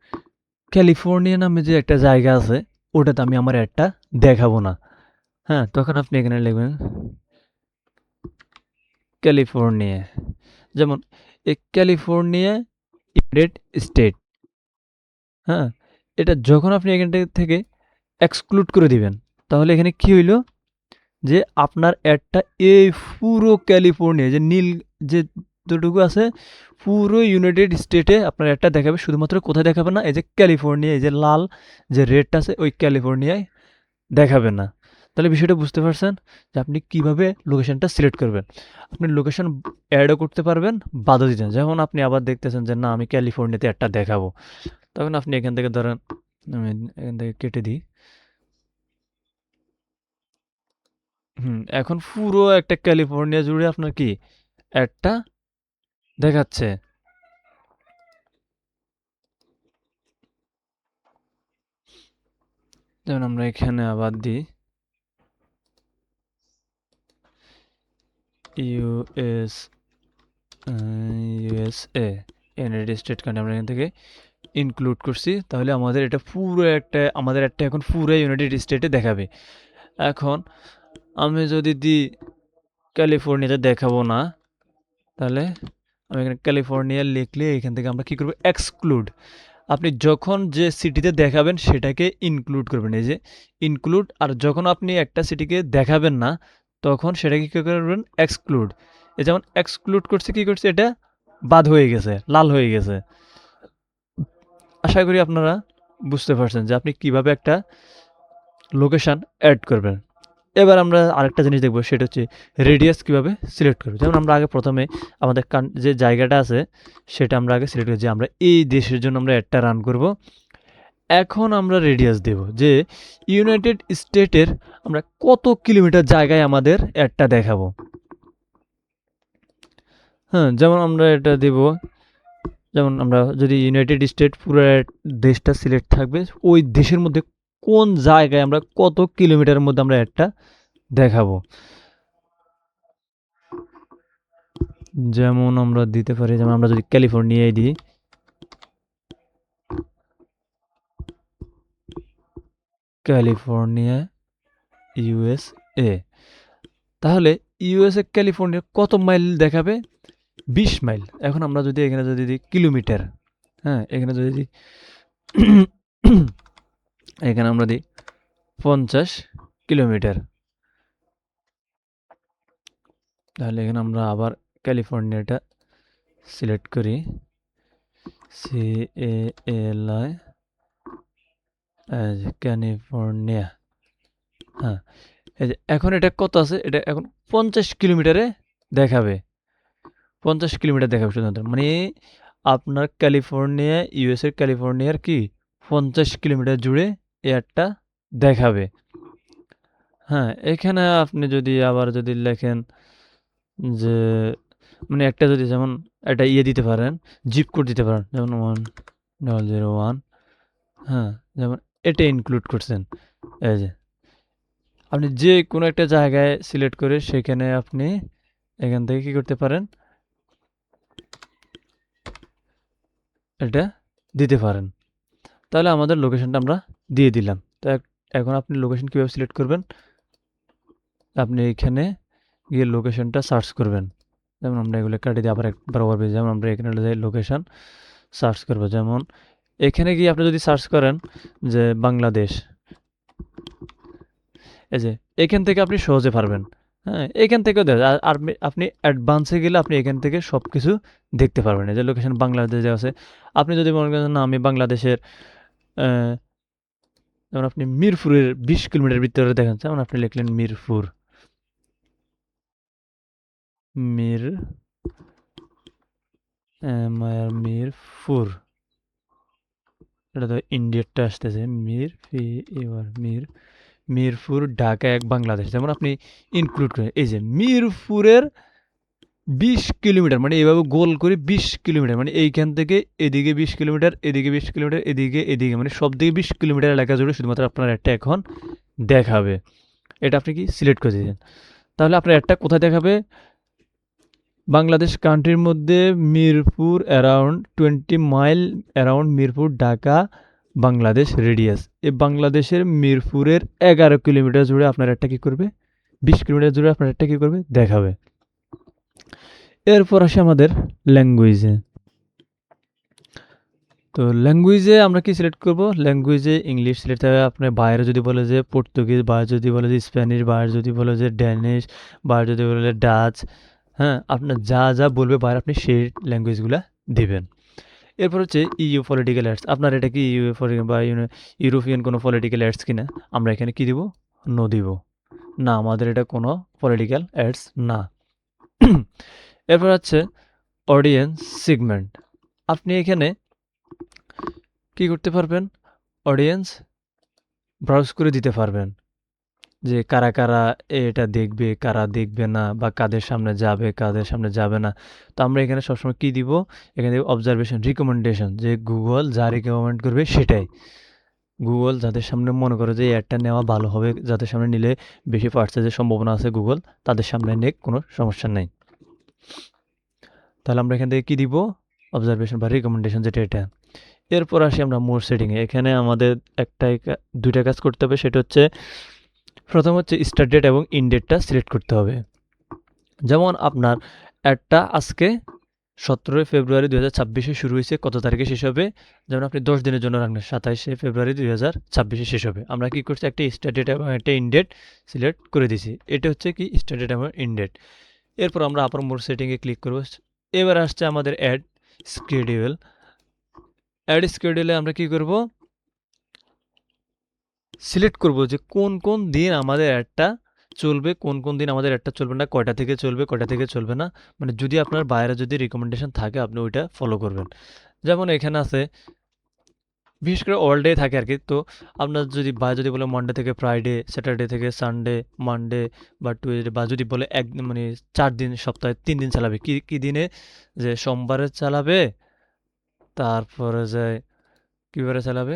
ক্যালিফোর্নিয়া নামে যে একটা জায়গা আছে, ওটাতে আমি আমার অ্যাডটা দেখাবো না। হ্যাঁ, তখন আপনি এখানে লিখবেন ক্যালিফোর্নিয়া। যেমন এই ক্যালিফোর্নিয়া ইউনাইটেড স্টেট। হ্যাঁ, এটা যখন আপনি এখান থেকে এক্সক্লুড করে দিবেন, তাহলে এখানে কি হইল যে আপনার অ্যাডটা এই পুরো ক্যালিফোর্নিয়া যে নীল যে যতটুকু আছে পুরো ইউনাইটেড স্টেটে আপনার অ্যাডটা দেখাবে। শুধুমাত্র কোথায় দেখাবে না, এই যে ক্যালিফোর্নিয়া, এই যে লাল যে রেডটা আছে ওই ক্যালিফোর্নিয়ায় দেখাবে না। তাহলে বিষয়টা বুঝতে পারছেন যে আপনি কিভাবে লোকেশনটা সিলেক্ট করবেন। আপনি লোকেশন অ্যাডও করতে পারবেন, বাদও দিতেন। যেমন আপনি আবার দেখতেছেন যে না আমি ক্যালিফোর্নিয়াতে একটা দেখাবো, তখন আপনি এখান থেকে ধরেন আমি এখান থেকে কেটে দিই। এখন পুরো একটা ক্যালিফোর্নিয়া জুড়ে আপনার কি অ্যাডটা দেখাচ্ছে। যেমন আমরা এখানে আবার দিই US USA United state country, আমরা এখান থেকে ইনক্লুড করছি। তাহলে আমাদের এটা পুরো আমাদের একটা এখন পুরো ইউনাইটেড স্টেটে দেখাবে। এখন আমি যদি দিই ক্যালিফোর্নিয়াতে দেখাবো না, তাহলে আমি এখানে ক্যালিফোর্নিয়া লিখলে এখান থেকে আমরা কি করব, এক্সক্লুড। আপনি যখন যে সিটিতে দেখাবেন সেটাকে ইনক্লুড করবেন, এই যে ইনক্লুড। আর যখন আপনি একটা সিটিকে দেখাবেন না, তখন সেটাকে কী করবেন, এক্সক্লুড। এই যেমন এক্সক্লুড করছে, কি করছে, এটা বাদ হয়ে গেছে, লাল হয়ে গেছে। আশা করি আপনারা বুঝতে পারছেন যে আপনি কিভাবে একটা লোকেশান অ্যাড করবেন। এবার আমরা আরেকটা জিনিস দেখব, সেটা হচ্ছে রেডিয়াস কিভাবে সিলেক্ট করব। যেমন আমরা আগে প্রথমে আমাদের যে জায়গাটা আছে সেটা আমরা আগে সিলেক্ট করি যে আমরা এই দেশের জন্য আমরা অ্যাডটা রান করব। এখন আমরা রেডিয়াস দেব যে ইউনাইটেড স্টেটের আমরা কত কিলোমিটার জায়গায় আমাদের অ্যাডটা দেখাবো। হ্যাঁ, যেমন আমরা এটা দেব, যেমন আমরা যদি ইউনাইটেড স্টেট পুরো দেশটা সিলেক্ট থাকবে, ওই দেশের মধ্যে কোন জায়গায় আমরা কত কিলোমিটারের মধ্যে আমরা অ্যাডটা দেখাবো। যেমন আমরা দিতে পারি, যেমন আমরা যদি ক্যালিফোর্নিয়ায় দিই, ক্যালিফোর্নিয়া ইউএসএ, তাহলে ইউএসএ ক্যালিফোর্নিয়া কত মাইল দেখাবে, 20 মাইল। এখন আমরা যদি এখানে যদি দিই কিলোমিটার, হ্যাঁ এখানে যদি দিই এখানে আমরা দিই 50 কিলোমিটার, তাহলে এখানে আমরা আবার ক্যালিফোর্নিয়াটা সিলেক্ট করি, CALI ক্যালিফোর্নিয়া। হ্যাঁ, এই যে এখন এটা কত আছে, এটা এখন 50 কিলোমিটারে দেখাবে, 50 কিলোমিটার দেখাবে শুধুমাত্র। মানে আপনার ক্যালিফোর্নিয়া ইউএসের ক্যালিফোর্নিয়ার কি 50 কিলোমিটার জুড়ে এয়ারটা দেখাবে। হ্যাঁ, এখানে আপনি যদি আবার যদি লেখেন যে মানে একটা যদি যেমন একটা ইয়ে দিতে পারেন, জিপ কোড দিতে পারেন, যেমন 1001। হ্যাঁ, যেমন এটা ইনক্লুড করছেন। এই যে আপনি যে কোনো একটা জায়গায় সিলেক্ট করে সেখানে আপনি এখান থেকে কি করতে পারেন, এটা দিতে পারেন। তাহলে আমাদের লোকেশনটা আমরা দিয়ে দিলাম। তো এখন আপনি লোকেশন কীভাবে সিলেক্ট করবেন? আপনি এখানে গিয়ে লোকেশনটা সার্চ করবেন। যেমন আমরা এগুলো কাটি দিয়ে আবার একবার ওভার যেমন আমরা এখানে যাই লোকেশন সার্চ করব। যেমন এখানে গিয়ে আপনি যদি সার্চ করেন যে বাংলাদেশ, এই যে এখান থেকে আপনি সহজে পারবেন। হ্যাঁ, এখান থেকেও দেয়। আর আপনি অ্যাডভান্সে গেলে আপনি এখান থেকে সব কিছু দেখতে পারবেন। এই যে লোকেশন বাংলাদেশ দেওয়া আছে। আপনি যদি মনে করেন না আমি বাংলাদেশের যেমন আপনি মিরপুরের 20 কিলোমিটার ভিতরে দেখেন, যেমন আপনি লিখলেন মিরপুর, মির মিরপুর, এটা তো ইন্ডিয়ারটা আসতেছে মিরপুর ঢাকা 1 বাংলাদেশ। যেমন আপনি ইনক্লুড করেন এই যে মিরপুরের 20 কিলোমিটার, মানে এইভাবে গোল করে 20 কিলোমিটার, মানে এইখান থেকে এদিকে 20 কিলোমিটার, এদিকে 20 কিলোমিটার, এদিকে মানে সব দিকে 20 কিলোমিটার এলাকা জুড়ে শুধুমাত্র আপনার একটা এখন দেখাবে। এটা আপনি কি সিলেক্ট করে দিয়েছেন। তাহলে আপনার একটা কোথায় দেখাবে? বাংলাদেশ কান্ট্রির মধ্যে Mirpur around 20 mile around Mirpur Dhaka Bangladesh radius. এই বাংলাদেশের মিরপুরের 11 কিলোমিটার জুড়ে আপনার একটা কী করবে? 20 কিলোমিটার জুড়ে আপনার একটা কী করবে? দেখাবে। এরপর আসে আমাদের ল্যাঙ্গুয়েজে। তো ল্যাঙ্গুয়েজে আমরা কি সিলেক্ট করব? ল্যাঙ্গুয়েজে ইংলিশ সিলেক্ট হবে। আপনার বাইরে যদি বলে যে পর্তুগিজ, বাইরে যদি বলে যে স্প্যানিশ, বাইরে যদি বলে যে ড্যানিশ, বাইরে যদি বলে ডাচ, হ্যাঁ, আপনার যা বলবে বাইরে আপনি সেই ল্যাঙ্গুয়েজগুলো দিবেন। এরপর হচ্ছে ইউ পলিটিক্যাল অ্যাডস। আপনার এটা কি ইউ বা ইউরোপিয়ান কোনো পলিটিক্যাল অ্যাডস কিনা? আমরা এখানে কি দিব? নো দিব। না, আমাদের এটা কোনো পলিটিক্যাল অ্যাডস না। এরপর হচ্ছে অডিয়েন্স সেগমেন্ট। আপনি এখানে কি করতে পারবেন? অডিয়েন্স ব্রাউজ করে দিতে পারবেন যে কারা এটা দেখবে, কারা দেখবে না, বা কাদের সামনে যাবে, কাদের সামনে যাবে না। তো আমরা এখানে সবসময় কি দিব? এখানে দিব অবজারভেশন রিকমেন্ডেশন, যে গুগল যা রিকমেন্ড করবে সেটাই। গুগল যাদের সামনে মনে করে যে এই অ্যাডটা নেওয়া ভালো হবে, যাদের সামনে নিলে বেশি পার্সেজের সম্ভাবনা আছে গুগল, তাদের সামনে নেক, কোনো সমস্যা নেই। তাহলে আমরা এখান থেকে কি দিব? অবজারভেশন বা রিকমেন্ডেশন, যেটা এটা। এরপর আসি আমরা মোর সেটিংয়ে। এখানে আমাদের দুইটা কাজ করতে হবে। সেটা হচ্ছে প্রথম হচ্ছে স্টার্ট ডেট এবং ইন ডেটটা সিলেক্ট করতে হবে। যেমন আপনার অ্যাডটা আজকে 17 ফেব্রুয়ারি 2026-এ শুরু হয়েছে, কত তারিখে শেষ হবে? যেমন আপনি 10 দিনের জন্য রাখবেন, 27 ফেব্রুয়ারি 2026-এ শেষ হবে। আমরা কি করছি? একটা স্টার্ট ডেট এবং একটা ইন ডেট সিলেক্ট করে দিছি। এটা হচ্ছে কি স্টার্ট ডেট এবং ইন ডেট। এরপর আমরা আবার মোর সেটিংয়ে ক্লিক করব। এবার আসছে আমাদের অ্যাড স্কেডিউল। অ্যাড স্কেডিউলে আমরা কি করব? সিলেক্ট করব যে কোন দিন আমাদের অ্যাডটা চলবে, কোন দিন আমাদের অ্যাডটা চলবে না, কয়টা থেকে চলবে, কয়টা থেকে চলবে না। মানে যদি আপনার বাইরে যদি রিকমেন্ডেশন থাকে আপনি ওইটা ফলো করবেন। যেমন এখানে আছে বিশেষ করে অল ডে থাকে আর কি। তো আপনার যদি বলে মানডে থেকে ফ্রাইডে, স্যাটারডে থেকে সানডে, মানডে বা টুয়েসডে, বা যদি বলে মানে 4 দিন, সপ্তাহে 3 দিন চালাবে, কি দিনে? যে সোমবারে চালাবে, তারপরে যে কী বারে চালাবে?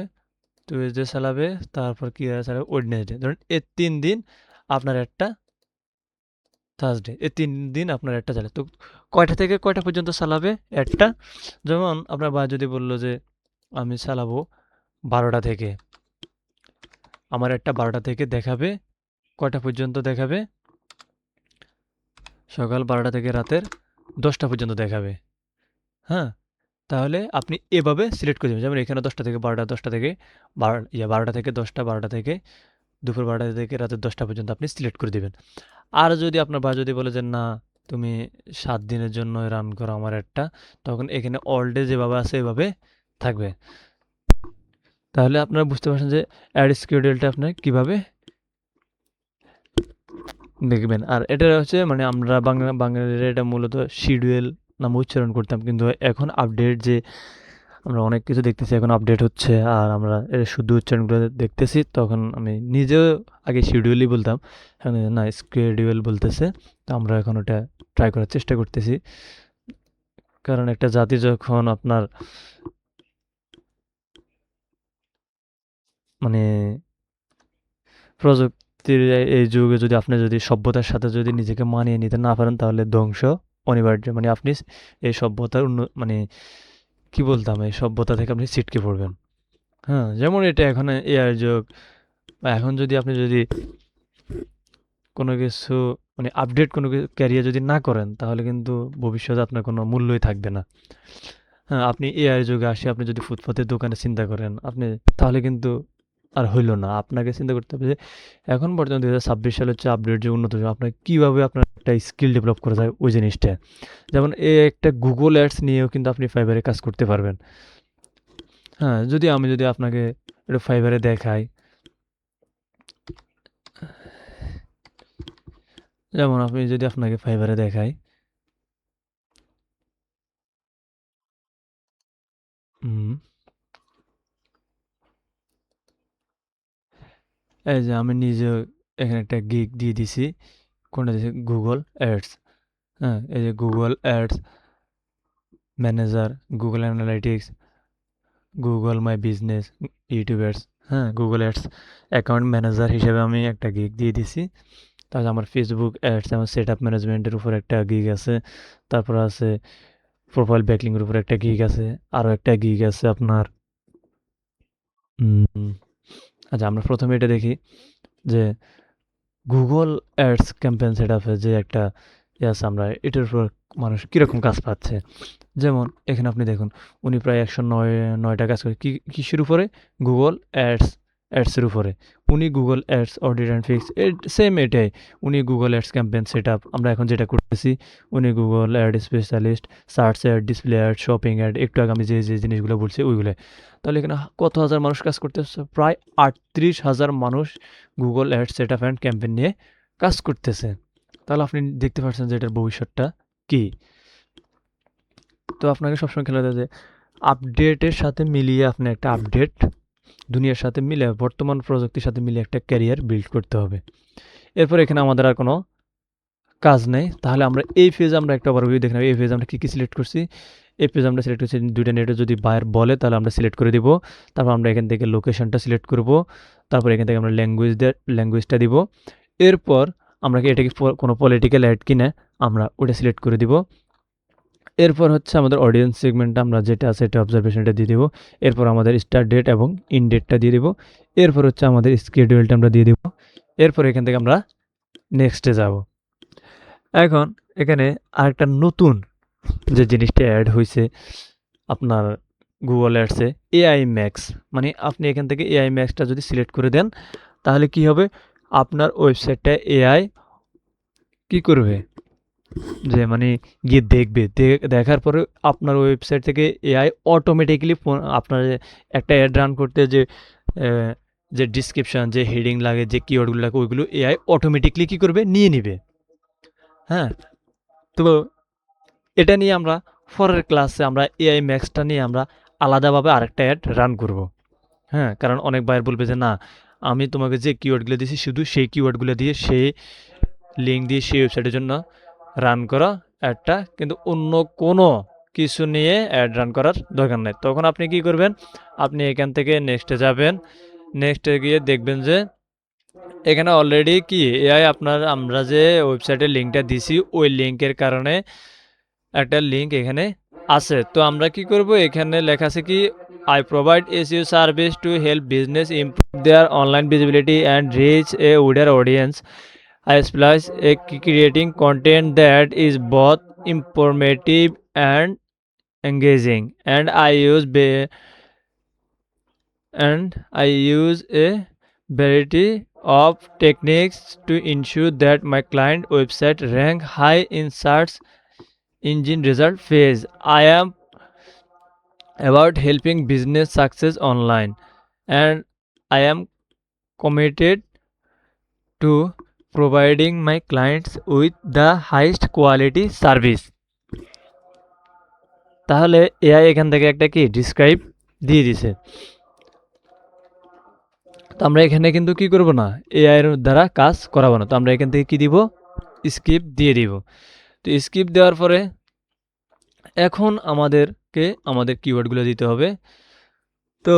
টুয়েসডে চালাবে, তারপর কি চালাবে? ওয়েডনেসডে। ধরুন এই 3 দিন আপনার একটা থার্সডে, এই 3 দিন আপনার একটা চালাবে। তো কয়টা থেকে কয়টা পর্যন্ত চালাবে একটা? যেমন আপনার ভাই যদি বলল যে আমি চালাবো 12টা থেকে, আমার একটা 12টা থেকে দেখাবে কয়টা পর্যন্ত দেখাবে? সকাল 12টা থেকে রাতের 10টা পর্যন্ত দেখাবে। হ্যাঁ, তাহলে আপনি এভাবে সিলেক্ট করে দেবেন। যেমন এখানে 10টা থেকে 12টা, 10টা থেকে 12টা থেকে 10টা, 12টা থেকে দুপুর 12টা থেকে রাতের 10টা পর্যন্ত আপনি সিলেক্ট করে দিবেন। আর যদি আপনার ভাই যদি বলে যে না তুমি 7 দিনের জন্য রান করো আমার একটা, তখন এখানে অল ডে যেভাবে আছে এভাবে থাকবে। তাহলে আপনারা বুঝতে পারছেন যে অ্যাড শিডিউলটা আপনার কিভাবে দেখবেন। আর এটা হচ্ছে মানে আমরা বাঙালিরা এটা মূলত শিডিউল নামে উচ্চারণ করতাম, কিন্তু এখন আপডেট যে আমরা অনেক কিছু দেখতেছি, এখন আপডেট হচ্ছে আর আমরা এর শুদ্ধ উচ্চারণগুলো দেখতেছি। তখন আমি নিজেও আগে শিডিউলই বলতাম, এখন না স্কেডিউল বলতেছে। তো আমরা এখন ওটা ট্রাই করার চেষ্টা করতেছি, কারণ একটা জাতি যখন আপনার মানে প্রযুক্তির এই যুগে যদি আপনি যদি সভ্যতার সাথে যদি নিজেকে মানিয়ে নিতে না পারেন, তাহলে ধ্বংস অনিবার্য। মানে আপনি এই সভ্যতার মানে কি বলতাম, এই সভ্যতা থেকে আপনি ছিটকে পড়বেন। হ্যাঁ, যেমন এটা এখন এআই যুগ, বা এখন যদি আপনি যদি কোনো কিছু মানে আপডেট কোনো ক্যারিয়ার যদি না করেন তাহলে কিন্তু ভবিষ্যতে আপনার কোনো মূল্যই থাকবে না। হ্যাঁ, আপনি এআই যুগে আসে আপনি যদি ফুটপাতের দোকানে চিন্তা করেন আপনি তাহলে কিন্তু আর হইল না। আপনাকে চিন্তা করতে হবে যে এখন বর্তমানে 2026 সালে হচ্ছে আপডেট যে উন্নত যুগ, আপনার কিভাবে আপনার একটা স্কিল ডেভেলপ করা যায় ওই জিনিসটা। যেমন একটা গুগল অ্যাডস নিয়েও কিন্তু আপনি ফাইবারে কাজ করতে পারবেন। হ্যাঁ, আমি যদি আপনাকে এটা ফাইবারে দেখাই, যেমন আপনি যদি আপনাকে ফাইবারে দেখাই, হুম, এই যে আমি নিজে এখানে একটা গিগ দিয়ে দিছি, কোনটা দিছি গুগল অ্যাডস। হ্যাঁ, এই যে Google ads manager, Google analytics, Google my business, YouTube ads, হ্যাঁ, গুগল অ্যাডস অ্যাকাউন্ট ম্যানেজার হিসেবে আমি একটা গিগ দিয়ে দিছি। তাহলে আমার ফেসবুক অ্যাডস আমার সেট আপ ম্যানেজমেন্টের উপর একটা গিগ আছে, তারপর আছে প্রোফাইল ব্যাকলিংয়ের উপর একটা গিগ আছে, আরও একটা গিগ আছে আপনার। আচ্ছা, আমরা প্রথমে এটা দেখি যে গুগল অ্যাডস ক্যাম্পেইন সেট আপে যে একটা আছে, আমরা এটার উপর মানুষ কীরকম কাজ পাচ্ছে। যেমন এখানে আপনি দেখুন উনি প্রায় 109টা কাজ করে কিসের উপরে, গুগল অ্যাডসের উপরে। উনি Google ads audit and fix same এটাই, উনি Google ads campaign set up আমরা এখন যেটা করতেছি, উনি Google ad specialist, search ad, display ad, shopping ad, একটু আগে আমি যে যে জিনিসগুলো বলছি ওইগুলো। তাহলে এখানে কত হাজার মানুষ কাজ করতেছে, প্রায় 38,000 মানুষ Google ad set up and campaign নিয়ে কাজ করতেছে। তাহলে আপনি দেখতে পাচ্ছেন যে এটার ভবিষ্যৎটা কী। তো আপনাকে সবসময় খেলা যায় যে আপডেটের সাথে মিলিয়ে আপনি একটা আপডেট দুনিয়ার সাথে মিলে বর্তমান প্রযুক্তির সাথে মিলিয়ে একটা ক্যারিয়ার বিল্ড করতে হবে। এরপর এখানে আমাদের আর কোনো কাজ নেই। তাহলে আমরা এই ফেজে আমরা একটা ওভারভিউ দেখে নেব। এই ফেজে আমরা কী কী সিলেক্ট করছি। এই পেজে আমরা সিলেক্ট করছি দুইটা নেটে যদি বায়ার বলে তাহলে আমরা সিলেক্ট করে দিব। তারপর আমরা এখান থেকে লোকেশনটা সিলেক্ট করব। তারপর এখান থেকে আমরা ল্যাঙ্গুয়েজটা দিব। এরপর আমরা কি এটা কি কোনো পলিটিক্যাল অ্যাড কিনা আমরা ওটা সিলেক্ট করে দিব। এরপর হচ্ছে আমাদের অডিয়েন্স সেগমেন্টটা আমরা যেটা আছে এটা অবজারভেশনটা দিয়ে দেবো। এরপর আমাদের স্টার্ট ডেট এবং ইন ডেটটা দিয়ে দেবো। এরপর হচ্ছে আমাদের স্কেডিউলটা আমরা দিয়ে দেবো। এরপর এখান থেকে আমরা নেক্সটে যাব। এখন এখানে আরেকটা নতুন যে জিনিসটা অ্যাড হয়েছে আপনার গুগল অ্যাডসে, এআই ম্যাক্স। মানে আপনি এখান থেকে এআই ম্যাক্সটা যদি সিলেক্ট করে দেন তাহলে কি হবে, আপনার ওয়েবসাইটটা এআই কি করবে, যে মানে গিয়ে দেখবে, দেখার পরে আপনার ওয়েবসাইট থেকে এআই অটোমেটিক্যালি আপনার একটা অ্যাড রান করতে যে যে ডিসক্রিপশান, যে হেডিং লাগে, যে কিওয়ার্ডগুলো লাগে ওইগুলো এআই অটোমেটিকলি কী করবে, নিয়ে নিবে। হ্যাঁ, তো এটা নিয়ে আমরা পরের ক্লাসে আমরা এআই ম্যাক্সটা নিয়ে আমরা আলাদাভাবে আরেকটা অ্যাড রান করব। হ্যাঁ, কারণ অনেক বায়ার বলবে যে না, আমি তোমাকে যে কিওয়ার্ডগুলো দিয়েছি শুধু সেই কিওয়ার্ডগুলো দিয়ে সেই লিঙ্ক দিয়ে সেই ওয়েবসাইটের জন্য রান করা অ্যাডটা, কিন্তু অন্য কোনো কিছু নিয়ে অ্যাড রান করার দরকার নেই। তখন আপনি কি করবেন, আপনি এখান থেকে নেক্সটে যাবেন। নেক্সটে গিয়ে দেখবেন যে এখানে অলরেডি কি এআই আমরা যে ওয়েবসাইটের লিঙ্কটা দিছি ওই লিঙ্কের কারণে একটা লিঙ্ক এখানে আছে। তো আমরা কি করব, এখানে লেখা আছে কি, I provide SEO service to help business improve their online visibility and reach a wider audience. I specialize in creating content that is both informative and engaging, and I use a variety of techniques to ensure that my client website rank high in search engine result page. I am about helping business success online, and I am committed to providing my clients with the highest quality service. তাহলে AI এখান থেকে একটা কি describe দিয়ে দিছে। তো আমরা এখানে কিন্তু কি করব না, এআই এর দ্বারা কাজ করাবো না। তো আমরা এখান থেকে কি দিব, স্কিপ দিয়ে দিব। তো স্কিপ দেওয়ার পরে এখন আমাদেরকে আমাদের কিওয়ার্ডগুলো দিতে হবে। তো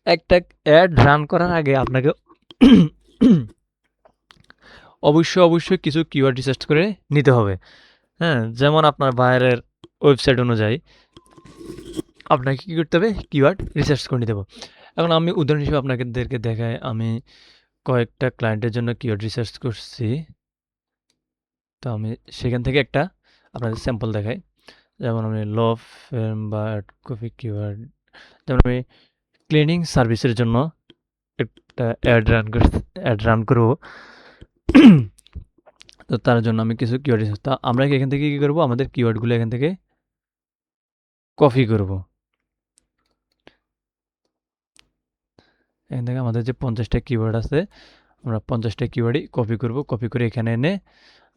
একটা অ্যাড রান করার আগে আপনাকে অবশ্যই কিছু কিওয়ার্ড রিসার্চ করে নিতে হবে। হ্যাঁ, যেমন আপনার বাইরের ওয়েবসাইট অনুযায়ী আপনাকে কী করতে হবে, কিওয়ার্ড রিসার্চ করে নিতে হবে। এখন আমি উদাহরণ হিসেবে আপনাদেরকে দেখাই, আমি কয়েকটা ক্লায়েন্টের জন্য কিওয়ার্ড রিসার্চ করছি। তো আমি সেখান থেকে একটা আপনাদের স্যাম্পল দেখাই। যেমন আমি ল ফার্ম বা কপি কিওয়ার্ড, যেমন আমি ক্লিনিং সার্ভিসের জন্য একটা অ্যাড রান করবো। তো তার জন্য আমি কিছু কিওয়ার্ড রিসার্চ, তা আমরা এখান থেকে কী করবো, আমাদের কিওয়ার্ডগুলো এখান থেকে কপি করব। এখান থেকে আমাদের যে 50টা কিওয়ার্ড আছে, আমরা 50টা কিওয়ার্ডই কপি করব। কপি করে এখানে এনে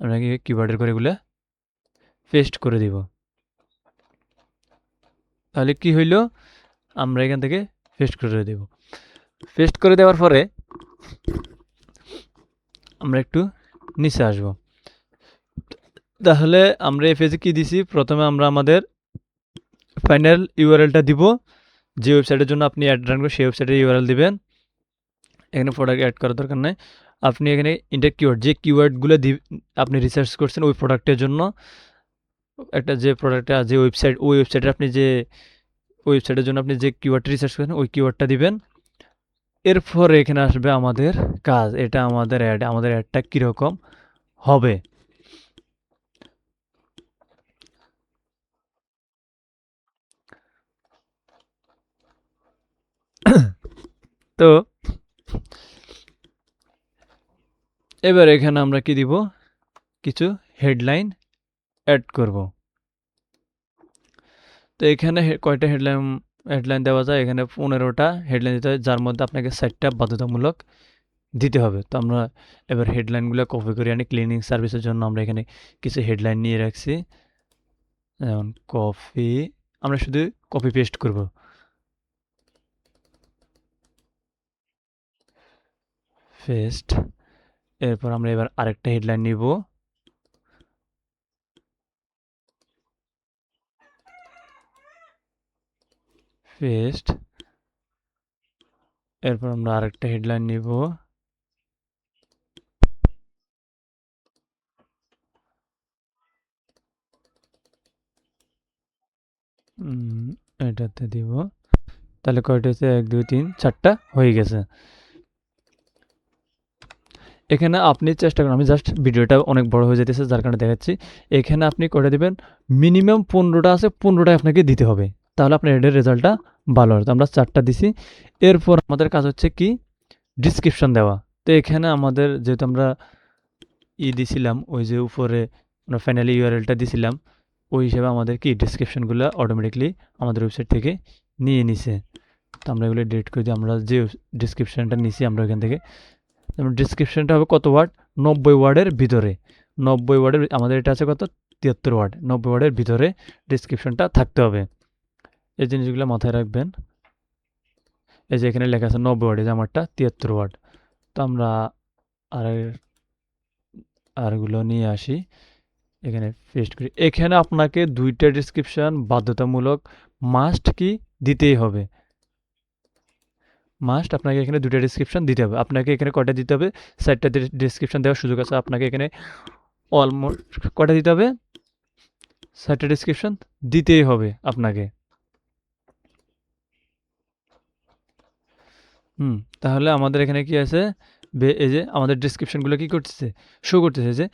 আমরা কিওয়ার্ডের করে এগুলো পেস্ট করে দিব। তাহলে কি হইল, আমরা এখান থেকে পেস্ট করে দেব। পেস্ট করে দেওয়ার পরে আমরা একটু নিচে আসব। তাহলে আমরা এই পেজে কি দিছি, প্রথমে আমরা আমাদের ফাইনাল ইউআরএলটা দিব। যে ওয়েবসাইটের জন্য আপনি অ্যাড রান করবেন সেই ওয়েবসাইটের ইউআরএল দিবেন। এখানে প্রোডাক্ট অ্যাড করার দরকার নেই। আপনি এখানে ইন্টার কিওয়ার্ড, যে কিওয়ার্ডগুলো আপনি রিসার্চ করছেন ওই প্রোডাক্টের জন্য, একটা যে প্রোডাক্টটা যে ওয়েবসাইট, ওই ওয়েবসাইটে আপনি যে ওয়েবসাইটের জন্য আপনি যে কিওয়ার্ডটা রিসার্চ করেন ওই কিওয়ার্ডটা দিবেন। এরপর এখানে আসবে আমাদের কাজ, এটা আমাদের অ্যাড, আমাদের অ্যাডটা কীরকম হবে। তো এবার এখানে আমরা কি দিব, কিছু হেডলাইন অ্যাড করব। তো এখানে কয়টা হেডলাইন দেওয়া যায়, এখানে 15টা হেডলাইন দিতে হয়, যার মধ্যে আপনাকে 4টা বাধ্যতামূলক দিতে হবে। তো আমরা এবার হেডলাইনগুলো কপি করে আনি। ক্লিনিং সার্ভিসের জন্য আমরা এখানে কিছু হেডলাইন নিয়ে রাখছি, যেমন কপি, আমরা শুধু কপি পেস্ট করব। পেস্ট। এরপর আমরা এবার আরেকটা হেডলাইন নিব, পেস্ট। এরপর আমরা আরেকটা হেডলাইন নিব, এটাতে দিব। তাহলে কয়টা হচ্ছে, 1 2 3 4টা হয়ে গেছে। এখানে আপনি চেষ্টা করুন, আমি জাস্ট ভিডিওটা অনেক বড় হয়ে যেতেছে যার কারণে দেখাচ্ছি। এখানে আপনি করে দেবেন, মিনিমাম 15টা আছে, 15টাই আপনাকে দিতে হবে, তাহলে আপনার এডের রেজাল্টটা ভালো হবে। তো আমরা 4টা দিছি। এরপর আমাদের কাজ হচ্ছে কি, ডিসক্রিপশন দেওয়া। তো এখানে আমাদের যেহেতু আমরা দিছিলাম, ওই যে উপরে আমরা ফাইনালি ইউআরএলটা দিছিলাম, ওই হিসেবে আমাদের কি ডিসক্রিপশনগুলো অটোমেটিকলি আমাদের ওয়েবসাইট থেকে নিয়ে নিছে। তো আমরা এগুলো ডিলিট করে দিই। আমরা যে ডিসক্রিপশনটা নিছি আমরা ওইখান থেকে, যেমন ডিসক্রিপশনটা হবে কত ওয়ার্ড, 90 ওয়ার্ডের ভিতরে। 90 ওয়ার্ডের, আমাদের এটা আছে কত, 73 ওয়ার্ড। 90 ওয়ার্ডের ভিতরে ডিসক্রিপশনটা থাকতে হবে। এই জিনিসগুলো মাথায় রাখবেন। এই যে এখানে লেখা আছে 90 ওয়ার্ড, এই যে আমারটা 73 ওয়ার্ড। তো আমরা আরগুলো নিয়ে আসি, এখানে পেস্ট করি। এখানে আপনাকে 2টা ডিসক্রিপশন বাধ্যতামূলক মাস্ট কি দিতেই হবে। মাস্ট আপনাকে এখানে 2টা ডিসক্রিপশন দিতে হবে। আপনাকে এখানে কয়টা দিতে হবে, 4টা ডিসক্রিপশন দেওয়ার সুযোগ আছে। আপনাকে এখানে অলমোস্ট কয়টা দিতে হবে, 4টা ডিসক্রিপশন দিতেই হবে আপনাকে। তাহলে আমাদের এখানে কি আছে, এই যে আমাদের ডিসক্রিপশনগুলো কি করতেছে, শো করতেছে যে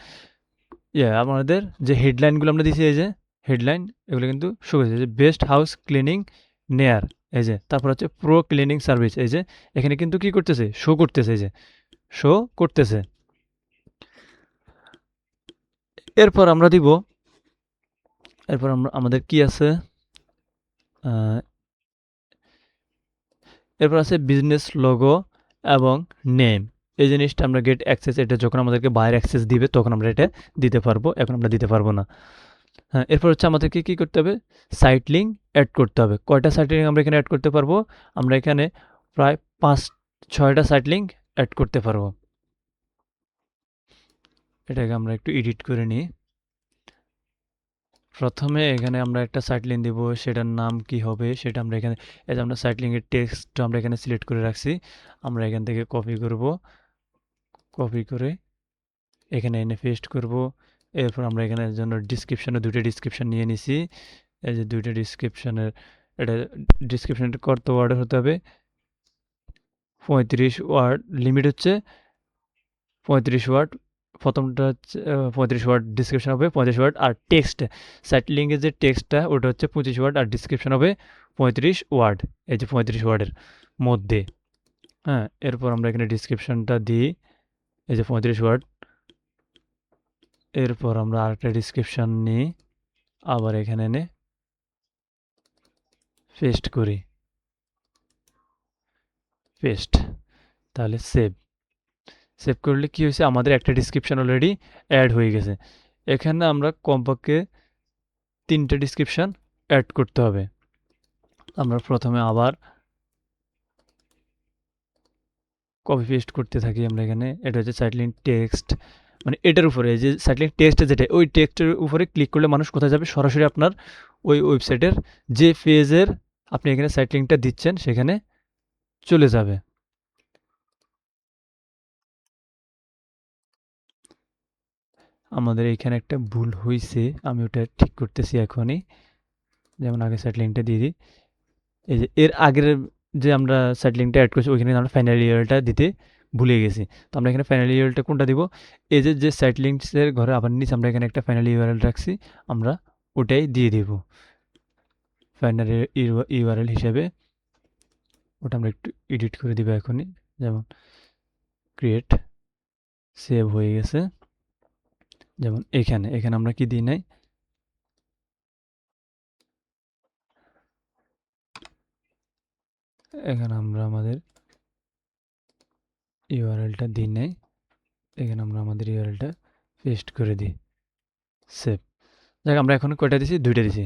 আমাদের যে হেডলাইনগুলো আমরা দিয়েছি, এই যে হেডলাইন, এগুলো কিন্তু শো করতেছে যে বেস্ট হাউস ক্লিনিং নেয়ার, এই যে তারপর হচ্ছে প্রো ক্লিনিং সার্ভিস, এই যে এখানে কিন্তু কি করতেছে, শো করতেছে, এই যে শো করতেছে। এরপর আমরা দিব, এরপর আমাদের কি আছে, এরপর আছে বিজনেস লোগো এবং নেম। এই জিনিসটা আমরা গেট অ্যাক্সেস, এটা যখন আমাদেরকে বাইরে অ্যাক্সেস দিবে তখন আমরা এটা দিতে পারবো, এখন আমরা দিতে পারবো না। হ্যাঁ, এরপর হচ্ছে আমাদেরকে কী করতে হবে, সাইট লিঙ্ক অ্যাড করতে হবে। কয়টা সাইট লিঙ্ক আমরা এখানে অ্যাড করতে পারবো, আমরা এখানে প্রায় 5-6টা সাইট লিঙ্ক অ্যাড করতে পারবো। এটাকে আমরা একটু এডিট করে নিই। প্রথমে এখানে আমরা একটা সাইট লিঙ্ক দিব, সেটার নাম কি হবে সেটা আমরা এখানে, এই যে আমরা সাইট লিঙ্কের টেক্সট আমরা এখানে সিলেক্ট করে রাখছি, আমরা এখান থেকে কপি করব, কপি করে এখানে এনে পেস্ট করব। এরপর আমরা এখানে জন্য ডিসক্রিপশনে 2টা ডিসক্রিপশন নিয়ে নিছি। এই যে 2টা ডিসক্রিপশনের, এটা ডিসক্রিপশনটা কত ওয়ার্ডের হতে হবে, 35 ওয়ার্ড লিমিট হচ্ছে, 35 ওয়ার্ড, প্রথমটা হচ্ছে 35 ওয়ার্ড, ডিসক্রিপশন হবে 35 ওয়ার্ড, আর টেক্সট সাইট লিঙ্কের যে টেক্সটটা ওটা হচ্ছে 25 ওয়ার্ড, আর ডিসক্রিপশন হবে 35 ওয়ার্ড, এই যে 35 ওয়ার্ডের মধ্যে। হ্যাঁ, এরপর আমরা এখানে ডিসক্রিপশনটা দিই, এই যে 35 ওয়ার্ড। এরপর আমরা আরেকটা ডিসক্রিপশন নিই, আবার এখানে এনে পেস্ট করি, পেস্ট। তাহলে সেভ করলে কি হয়েছে, আমাদের একটা ডিসক্রিপশন অলরেডি অ্যাড হয়ে গেছে। এখানে আমরা কমপক্ষে 3টে ডিসক্রিপশন অ্যাড করতে হবে। আমরা প্রথমে আবার কপি পেস্ট করতে থাকি আমরা এখানে। এটা হচ্ছে সাইট লিঙ্ক টেক্সট, মানে এটার উপরে এই যে সাইট লিঙ্ক টেক্সট যেটা, ওই টেক্সটের উপরে ক্লিক করলে মানুষ কোথায় যাবে, সরাসরি আপনার ওই ওয়েবসাইটের যে পেজের আপনি এখানে সাইট লিঙ্কটা দিচ্ছেন সেখানে চলে যাবে। আমাদের এইখানে একটা ভুল হয়েছে, আমি ওটা ঠিক করতেছি এখনই। যেমন আগে সাইট লিঙ্কটা দিয়ে দিই, এই যে এর আগের যে আমরা সাইট লিঙ্কটা অ্যাড করছি ওইখানে আমরা ফাইনাল ইউআরএলটা দিতে ভুলে গেছি। তো আমরা এখানে ফাইনাল ইউআরএলটা কোনটা দিব, এই যে সাইট লিঙ্কসের ঘরে আবার নিচে আমরা এখানে একটা ফাইনাল ইউআরএল রাখছি, আমরা ওটাই দিয়ে দিব ফাইনাল ইউআরএল হিসেবে। ওটা আমরা একটু এডিট করে দিব এখনই, যেমন ক্রিয়েট, সেভ হয়ে গেছে। যেমন এখানে আমরা কি দিই নাই, এখানে আমরা আমাদের ইউআরএলটা দিই নাই, এখানে আমরা আমাদের ইউআরএলটা পেস্ট করে দিই, সেভ। দেখ আমরা এখন কয়টা দিছি, 2টা দিছি।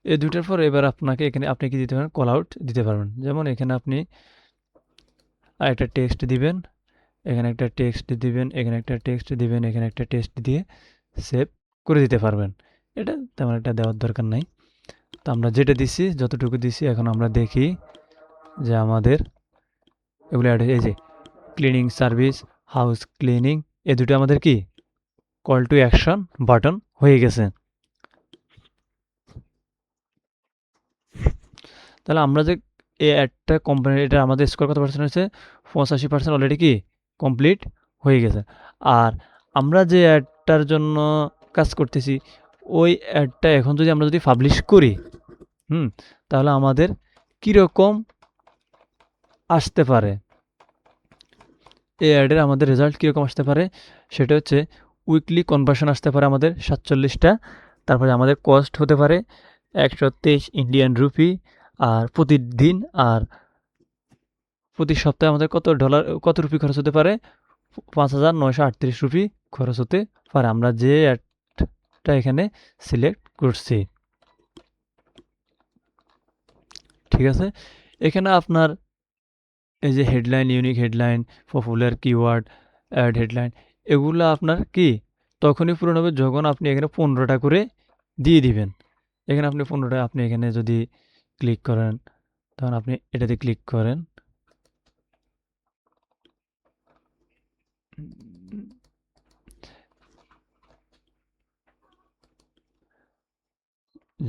এই 2টার পর এবার আপনাকে এখানে আপনি কি দিতে পারেন, কল আউট দিতে পারবেন। যেমন এখানে আপনি একটা টেক্সট দিবেন, এখানে একটা টেক্সট দিবেন, এখানে একটা টেক্সট দিবেন, এখানে একটা টেক্সট দিয়ে সেভ করে দিতে পারবেন। এটা তেমন একটা দেওয়ার দরকার নাই। তো আমরা যেটা দিছি, যতটুকু দিছি, এখন আমরা দেখি যে আমাদের এগুলো অ্যাড, এই যে ক্লিনিং সার্ভিস, হাউস ক্লিনিং, এই দুটো আমাদের কি কল টু অ্যাকশন বাটন হয়ে গেছে। তাহলে আমরা যে এই অ্যাডটা কোম্পানির, এটা আমাদের স্কোর কত পার্সেন্ট হয়েছে, 85% অলরেডি কি কমপ্লিট হয়ে গেছে। আর আমরা যে অ্যাডটার জন্য কাজ করতেছি, ওই অ্যাডটা এখন যদি আমরা যদি পাবলিশ করি, তাহলে আমাদের কীরকম আসতে পারে, এই অ্যাডের আমাদের রেজাল্ট কীরকম আসতে পারে, সেটা হচ্ছে উইকলি কনভার্সন আসতে পারে আমাদের 47টা। তারপরে আমাদের কস্ট হতে পারে 123 ইন্ডিয়ান রুপি, আর প্রতিদিন আর প্রতি সপ্তাহে আমাদের কত রুপি খরচ হতে পারে, 5,938 রুপি খরচ হতে পারে, আমরা যে অ্যাডটা এখানে সিলেক্ট করছি। ঠিক আছে, এখানে আপনার এই যে headline, unique headline, popular keyword, ad headline, এগুলো আপনার কি তখনই পূরণ হবে যখন আপনি এখানে 15টা করে দিয়ে দিবেন। এখানে আপনি 15টা, আপনি এখানে যদি ক্লিক করেন, তখন আপনি এটাতে ক্লিক করেন,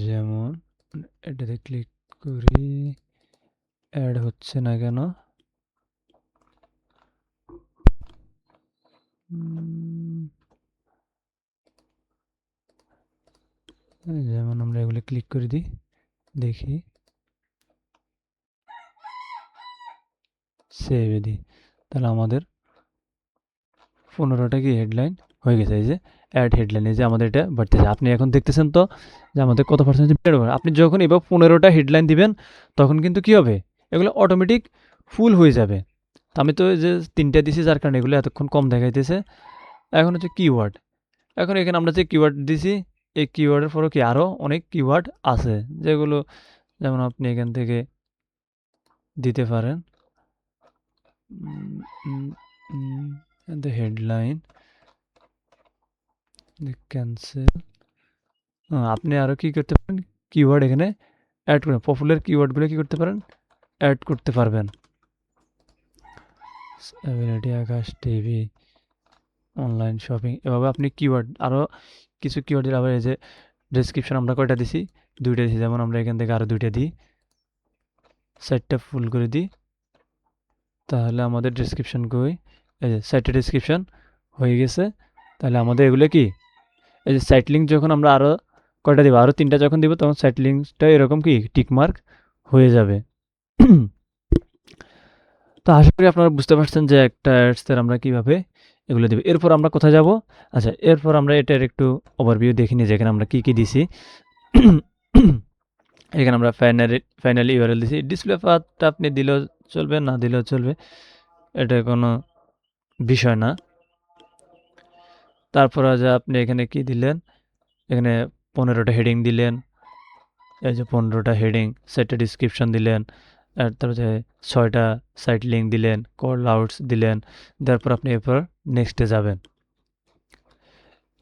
যেমন এটাতে ক্লিক করি, অ্যাড হচ্ছে না কেন, যেমন আমরা এগুলো ক্লিক করে দিই, দেখি, সেভ দিই, তাহলে আমাদের 15টা কি হেডলাইন হয়ে গেছে। এই যে অ্যাড হেডলাইন, এই যে আমাদের এটা বাড়তেছে, আপনি এখন দেখতেছেন তো যে আমাদের কত পার্সেন্টেজ বেড়ে। আপনি যখন এবার 15টা হেডলাইন দিবেন, তখন কিন্তু কি হবে, এগুলো অটোমেটিক ফুল হয়ে যাবে। আমি তো যে 3টা দিছি, যার কারণে এগুলো এতক্ষণ কম দেখাইতেছে। এখন হচ্ছে কিওয়ার্ড, এখন এখানে আমরা যে কিওয়ার্ড দিছি, এই কিওয়ার্ডের পরও কি আরও অনেক কিওয়ার্ড আছে, যেগুলো যেমন আপনি এখান থেকে দিতে পারেন the headline, the cancel। আপনি আরও কি করতে পারেন, কিওয়ার্ড এখানে অ্যাড করেন, পপুলার কিওয়ার্ডগুলো কি করতে পারেন, অ্যাড করতে পারবেন। আকাশ টিভি, অনলাইন শপিং, এভাবে আপনি কিওয়ার্ড আরও কিছু কিওয়ার্ডের, আবার এই যে ডেসক্রিপশন আমরা কয়টা দিছি, 2টা দিছি। যেমন আমরা এখান থেকে আরও 2টা দিই, 4টা ফুল করে দিই, তাহলে আমাদের ডেসক্রিপশন কই, এই যে 4টা ডেসক্রিপশন হয়ে গেছে। তাহলে আমাদের এগুলো কি, এই যে সাইট লিঙ্ক যখন আমরা আরও কয়টা দিব, আরও 3টা যখন দিব তখন সাইট লিঙ্কটা এরকম কি টিকমার্ক হয়ে যাবে। তো আশা করি আপনারা বুঝতে পারছেন যে একটা অ্যাডসের আমরা কিভাবে এগুলো দিব। এরপর আমরা কোথায় যাব? আচ্ছা, এরপর আমরা এটার একটু ওভারভিউ দেখে নিই যে এখানে আমরা কি দিছি। এখানে আমরা ফাইনালি ইউআরএল দিছি। ডিসপ্লে পাথটা আপনি দিলেও চলবে, না দিলেও চলবে, এটা কোনো বিষয় না। তারপর যে আপনি এখানে কি দিলেন, এখানে 15টা হেডিং দিলেন, এই যে 15টা হেডিং, 7টা ডিসক্রিপশন দিলেন, আর তারপরে 6টা সাইট লিঙ্ক দিলেন, কল আউটস দিলেন। তারপর আপনি এরপর নেক্সটে যাবেন।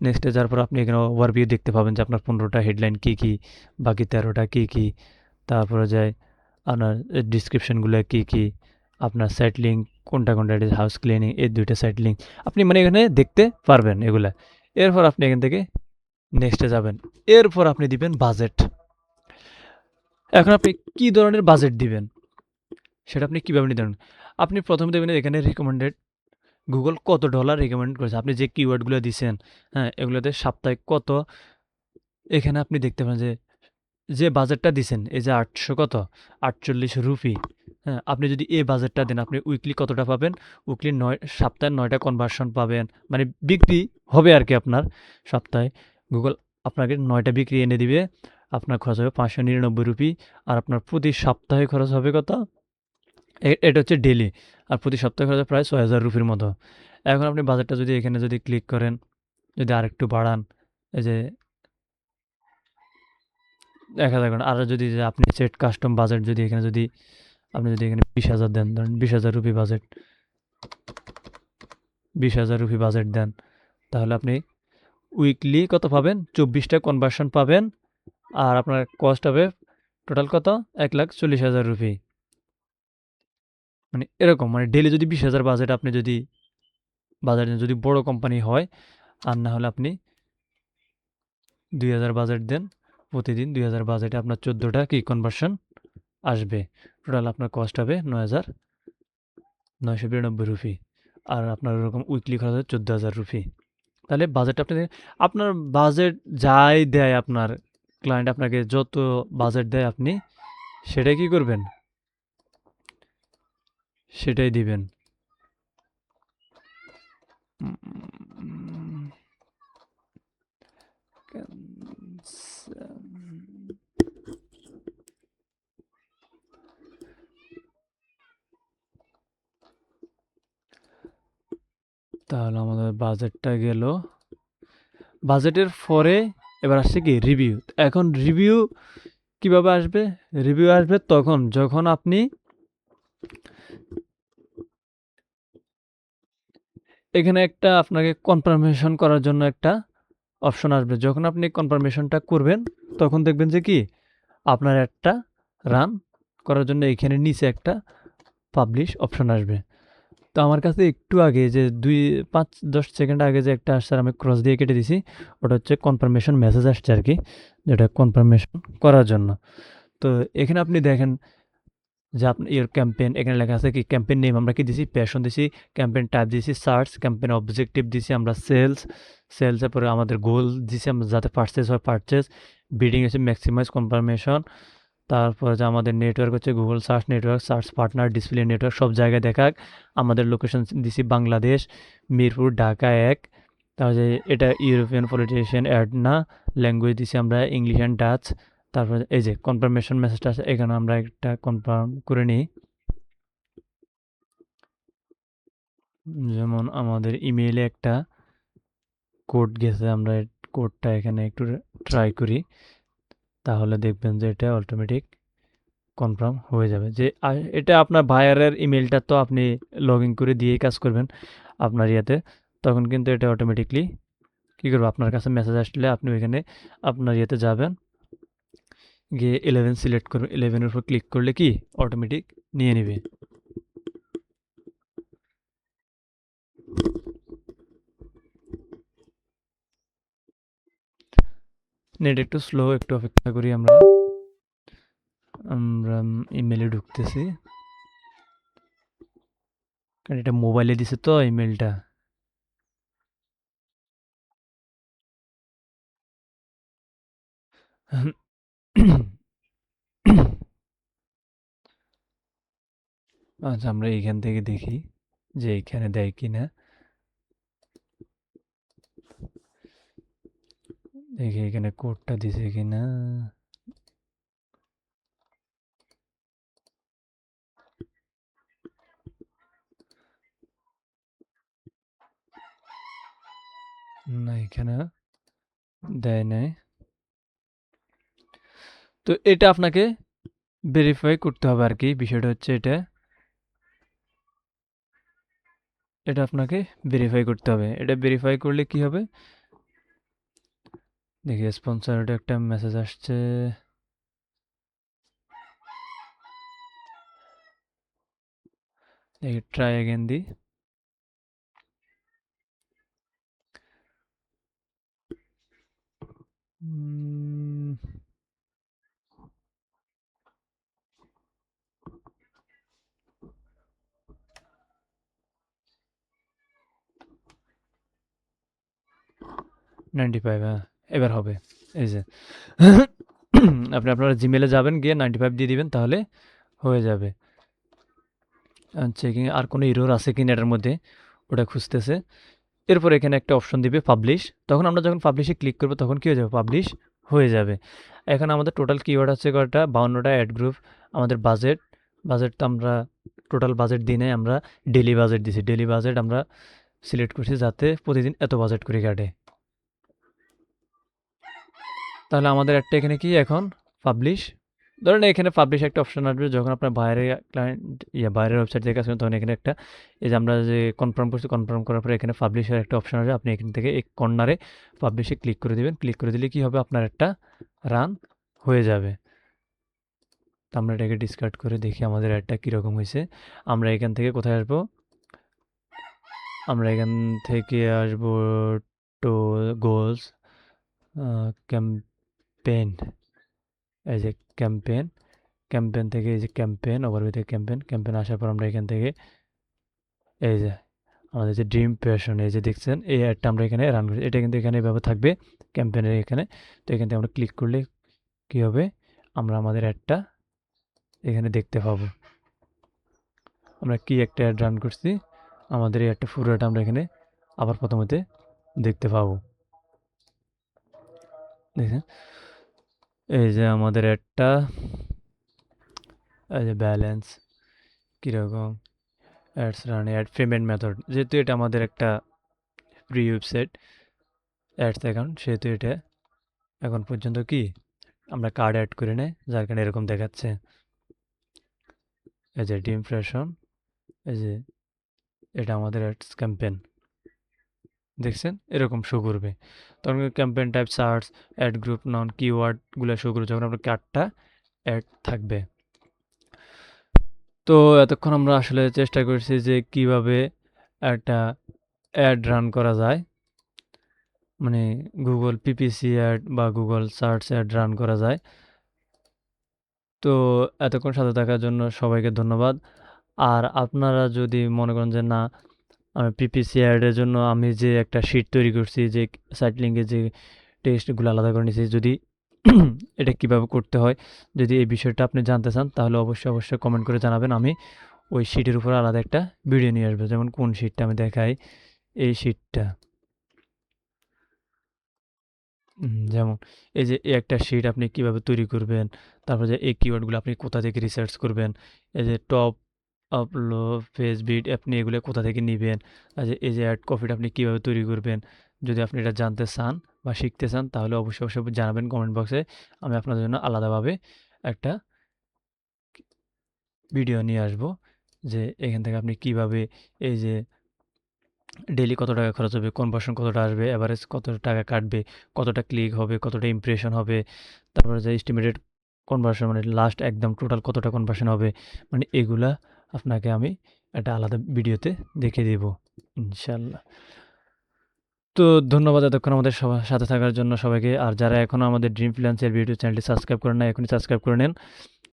নেক্সটে যাওয়ার পর আপনি এখানে ওভারভিউ দেখতে পাবেন যে আপনার 15টা হেডলাইন কী কী, বাকি 13টা কী কী, তারপরে যায় আপনার ডিসক্রিপশনগুলো কী কী, আপনার সাইট লিঙ্ক কোনটা কোনটা, হাউস ক্লিনিং, এই 2টা সাইট লিঙ্ক আপনি মানে এখানে দেখতে পারবেন এগুলা। এরপর আপনি এখান থেকে নেক্সটে যাবেন। এরপর আপনি দিবেন বাজেট। এখন আপনি কি ধরনের বাজেট দিবেন সেটা আপনি কীভাবে নিতে পারেন। আপনি প্রথমে দেবেন এখানে রিকমেন্ডেড, গুগল কত ডলার রিকমেন্ড করেছে, আপনি যে কিওয়ার্ডগুলো দিচ্ছেন, হ্যাঁ, এগুলোতে সাপ্তাহিক কত, এখানে আপনি দেখতে পারেন যে যে বাজেটটা দিছেন, এই যে 800 কত 48 রুপি, হ্যাঁ, আপনি যদি এই বাজেটটা দেন আপনি উইকলি কতটা পাবেন, উইকলি 9 সপ্তাহে 9টা কনভার্সন পাবেন, মানে বিক্রি হবে আর কি আপনার সপ্তাহে। গুগল আপনাকে 9টা বিক্রি এনে দিবে, আপনার খরচ হবে 599 রুপি, আর আপনার প্রতি সপ্তাহে খরচ হবে কত, এটা হচ্ছে ডেলি, আর প্রতি সপ্তাহে খরচ হবে প্রায় 6000 রুপির মতো। এখন আপনি বাজেটটা যদি এখানে যদি ক্লিক করেন, যদি আরেকটু বাড়ান, এই যে 1000 করেন, আর যদি যে আপনি সেট কাস্টম বাজেট যদি এখানে যদি আপনি যদি এখানে 20,000 দেন, ধরেন 20,000 রুপি বাজেট, 20,000 রুপি বাজেট দেন, তাহলে আপনি উইকলি কত পাবেন, 24টা কনভার্সন পাবেন, আর আপনার কস্ট হবে টোটাল কত, 1,40,000 রুপি। মানে এরকম, মানে ডেলি যদি 20,000 বাজেট আপনি যদি বাজারে যদি বড় কোম্পানি হয়, আর না হলে আপনি 2,000 বাজেট দেন, প্রতিদিন 2,000 বাজেটে আপনার 14টা কি কনভার্সন আসবে। টোটাল আপনার কস্ট হবে 9,992 রুপি, আর আপনার ওরকম উইকলি খরচ হবে 14,000 রুপি। তাহলে বাজেট আপনি, আপনার বাজেট যাই দেয় আপনার ক্লায়েন্ট, আপনাকে যত বাজেট দেয় আপনি সেটাই কি করবেন, সেটাই দিবেন। তাহলে আমাদের বাজেটটা গেল। বাজেটের পরে এবার আসছে কি রিভিউ। এখন রিভিউ কিভাবে আসবে? রিভিউ আসবে তখন যখন আপনি এখানে একটা আপনাকে কনফার্মেশন করার জন্য একটা অপশন আসবে। যখন আপনি কনফার্মেশনটা করবেন তখন দেখবেন যে কি আপনার একটা রান করার জন্য এখানে নিচে একটা পাবলিশ অপশন আসবে। তো আমার কাছে একটু আগে যে 5-10 সেকেন্ড আগে যে একটা আসছে, আমি ক্রস দিয়ে কেটে দিছি, ওটা হচ্ছে কনফার্মেশন মেসেজ আসছে আর কি, যেটা কনফার্মেশন করার জন্য। তো এখানে আপনি দেখেন যে আপনি এর ক্যাম্পেইন, এখানে লেখা আছে কি ক্যাম্পেইন নেম আমরা কি দিছি, প্যাশন দিছি, ক্যাম্পেইন টাইপ দিছি সার্চ, ক্যাম্পেইন অবজেক্টিভ দিছি আমরা সেলসের পরে আমাদের গোল দিছি আমরা যাতে পারচেজ হয় পারচেজ, বিডিং হচ্ছে ম্যাক্সিমাইজ কনফার্মেশন, তারপরে যে আমাদের নেটওয়ার্ক হচ্ছে Google search network, search partner, display network সব জায়গায় দেখাক, আমাদের লোকেশন দিছি বাংলাদেশ, মিরপুর, ঢাকা 1, তাহলে এটা ইউরোপিয়ান পলিটিশিয়ান অ্যাড না, ল্যাঙ্গুয়েজ দিছি আমরা ইংলিশ অ্যান্ড ডাচ। তারপরে এই যে কনফার্মেশন মেসেজটা আছে, এখানে আমরা একটা কনফার্ম করে নিই, যেমন আমাদের ইমেইলে একটা কোড গেছে, আমরা কোডটা এখানে একটু ট্রাই করি, তাহলে দেখবেন যে এটা অটোমেটিক কনফার্ম হয়ে যাবে। যে এটা আপনার বায়ারের ইমেলটা তো আপনি লগ ইন করে দিয়েই কাজ করবেন আপনার ইয়াতে, তখন কিন্তু এটা অটোমেটিকলি কী করবে, আপনার কাছে মেসেজ আসলে আপনি ওইখানে আপনার ইয়েতে যাবেন, গিয়ে 11 সিলেক্ট করবেন, 11-এর উপর ক্লিক করলে কি অটোমেটিক নিয়ে নেবে। নেট একটু স্লো, একটু অপেক্ষা করি আমরা। আমরা ইমেলে ঢুকতেছি, কারণ এটা মোবাইলে দিছে তো ইমেলটা। আচ্ছা, আমরা এইখান থেকে দেখি যে এইখানে দেয় কিনা। দেখি এখানে কোডটা দিছে কিনা। না, এখানে দেয় নাই। তো এটা আপনাকে ভেরিফাই করতে হবে আর কি। বিষয়টা হচ্ছে এটা আপনাকে ভেরিফাই করতে হবে। এটা ভেরিফাই করলে কি হবে? দেখি স্পন্সরের একটা মেসেজ আসছে। দেখি ট্রাই অ্যাগেন দিই। উম, 95, হ্যাঁ, এবার হবে। এই যে আপনি আপনার জিমেলে যাবেন, গিয়ে 95 দিয়ে দিবেন, তাহলে হয়ে যাবে। চেকিং আর কোনো এরর আছে কিনা এটার মধ্যে, ওটা খুঁজতেছে। এরপর এখানে একটা অপশন দিবে পাবলিশ। তখন আমরা যখন পাবলিশে ক্লিক করবো তখন কি হয়ে যাবে? পাবলিশ হয়ে যাবে। এখানে আমাদের টোটাল কিওয়ার্ড আছে কয়টা? 52টা অ্যাড গ্রুপ। আমাদের বাজেট তো আমরা টোটাল বাজেট দিই নাই, আমরা ডেইলি বাজেট দিছি। ডেইলি বাজেট আমরা সিলেক্ট করছি যাতে প্রতিদিন এত বাজেট করে কাটে। তাহলে আমাদের একটা এখানে কি এখন পাবলিশ। ধরেন এখানে পাবলিশ একটা অপশন আসবে যখন আপনার বাইরের ক্লায়েন্ট বাইরের ওয়েবসাইট থেকে আসবেন, তখন এখানে একটা, এই যে আমরা যে কনফার্ম করছি, কনফার্ম করার পরে এখানে পাবলিশের একটা অপশন আসবে। আপনি এখান থেকে এই কর্নারে পাবলিশে ক্লিক করে দিবেন। ক্লিক করে দিলে কি হবে? আপনার একটা রান হয়ে যাবে। তো আমরা এটাকে ডিসকার্ড করে দেখি আমাদের অ্যাডটা কীরকম হয়েছে। আমরা এখান থেকে কোথায় আসবো? আমরা এখান থেকে আসবো টু গোলস, ক্যাম্পেইন। এই যে ক্যাম্পেইন থেকে এই যে ক্যাম্পেইন, ওভারভিউ থেকে ক্যাম্পেইন আসার পর আমরা এখান থেকে এই যে আমাদের যে ড্রিম প্যাশন, এই যে দেখছেন এই অ্যাডটা আমরা এখানে রান করি। এটা কিন্তু এখানে এভাবে থাকবে ক্যাম্পেইনের এখানে। তো এখান থেকে আমরা ক্লিক করলে কি হবে? আমরা আমাদের অ্যাডটা এখানে দেখতে পাবো। আমরা কি একটা অ্যাড রান করছি, আমাদের এই অ্যাডটা পুরোটা আমরা এখানে আবার প্রথমতে দেখতে পাবো। দেখেন এই যে আমাদের অ্যাডটা, এই যে ব্যালেন্স কীরকম, ads run, ad payment method, যেহেতু এটা আমাদের একটা ফ্রি ওয়েবসাইট অ্যাডস অ্যাকাউন্ট, সেহেতু এটা এখন পর্যন্ত কি আমরা কার্ড অ্যাড করে নেই, যার কারণে এরকম দেখাচ্ছে। এই যে ডিমপ্রেশন, এই যে এটা আমাদের অ্যাডস ক্যাম্পেইন, দেখছেন এরকম শো করবে। তখন campaign type search, ad group, নন, কিওয়ার্ডগুলো শো করবে যখন আপনার কার্ডটা অ্যাড থাকবে। তো এতক্ষণ আমরা আসলে চেষ্টা করছি যে কিভাবে একটা অ্যাড রান করা যায়, মানে গুগল পিপিসি অ্যাড বা গুগল সার্চ অ্যাড রান করা যায়। তো এতক্ষণ সাথে থাকার জন্য সবাইকে ধন্যবাদ। আর আপনারা যদি মনে করেন যে না, আমি পিপিসি অ্যাডের জন্য আমি যে একটা শিট তৈরি করছি, যে সাইট লিঙ্কে যে টেক্সটগুলো আলাদা করে নিয়েছি, যদি এটা কিভাবে করতে হয়, যদি এই বিষয়টা আপনি জানতে চান, তাহলে অবশ্যই কমেন্ট করে জানাবেন। আমি ওই শিটের উপর আলাদা একটা ভিডিও নিয়ে আসবো। যেমন কোন শিটটা আমি দেখাই, এই শিটটা। যেমন এই যে এই একটা শিট আপনি কিভাবে তৈরি করবেন, তারপর যে এই কিওয়ার্ডগুলো আপনি কোথা থেকে রিসার্চ করবেন, এই যে টপ আপলো পেজ বিট আপনি এগুলো কোথা থেকে নেবেন, আর যে এই যে অ্যাড কপিটা আপনি কিভাবে তৈরি করবেন, যদি আপনি এটা জানতে চান বা শিখতে চান, তাহলে অবশ্যই জানাবেন কমেন্ট বক্সে। আমি আপনাদের জন্য আলাদাভাবে একটা ভিডিও নিয়ে আসবো, যে এখান থেকে আপনি কিভাবে এই যে ডেইলি কত টাকা খরচ হবে, কনভার্সন কতটা আসবে, এভারেজ কত টাকা কাটবে, কতটা ক্লিক হবে, কতটা ইমপ্রেশন হবে, তারপরে যে এস্টিমেটেড কনভার্সন মানে লাস্ট একদম টোটাল কতটা কনভার্সন হবে, মানে এগুলা আপনাকে আমি একটা আলাদা ভিডিওতে দেখিয়ে দেব ইনশাল্লাহ। তো ধন্যবাদ এতক্ষণ আমাদের সাথে থাকার জন্য সবাইকে। আর যারা এখনও আমাদের ড্রিম ফ্রিল্যান্সের ইউটিউব চ্যানেলটি সাবস্ক্রাইব করেন না, এখনই সাবস্ক্রাইব করে নেন।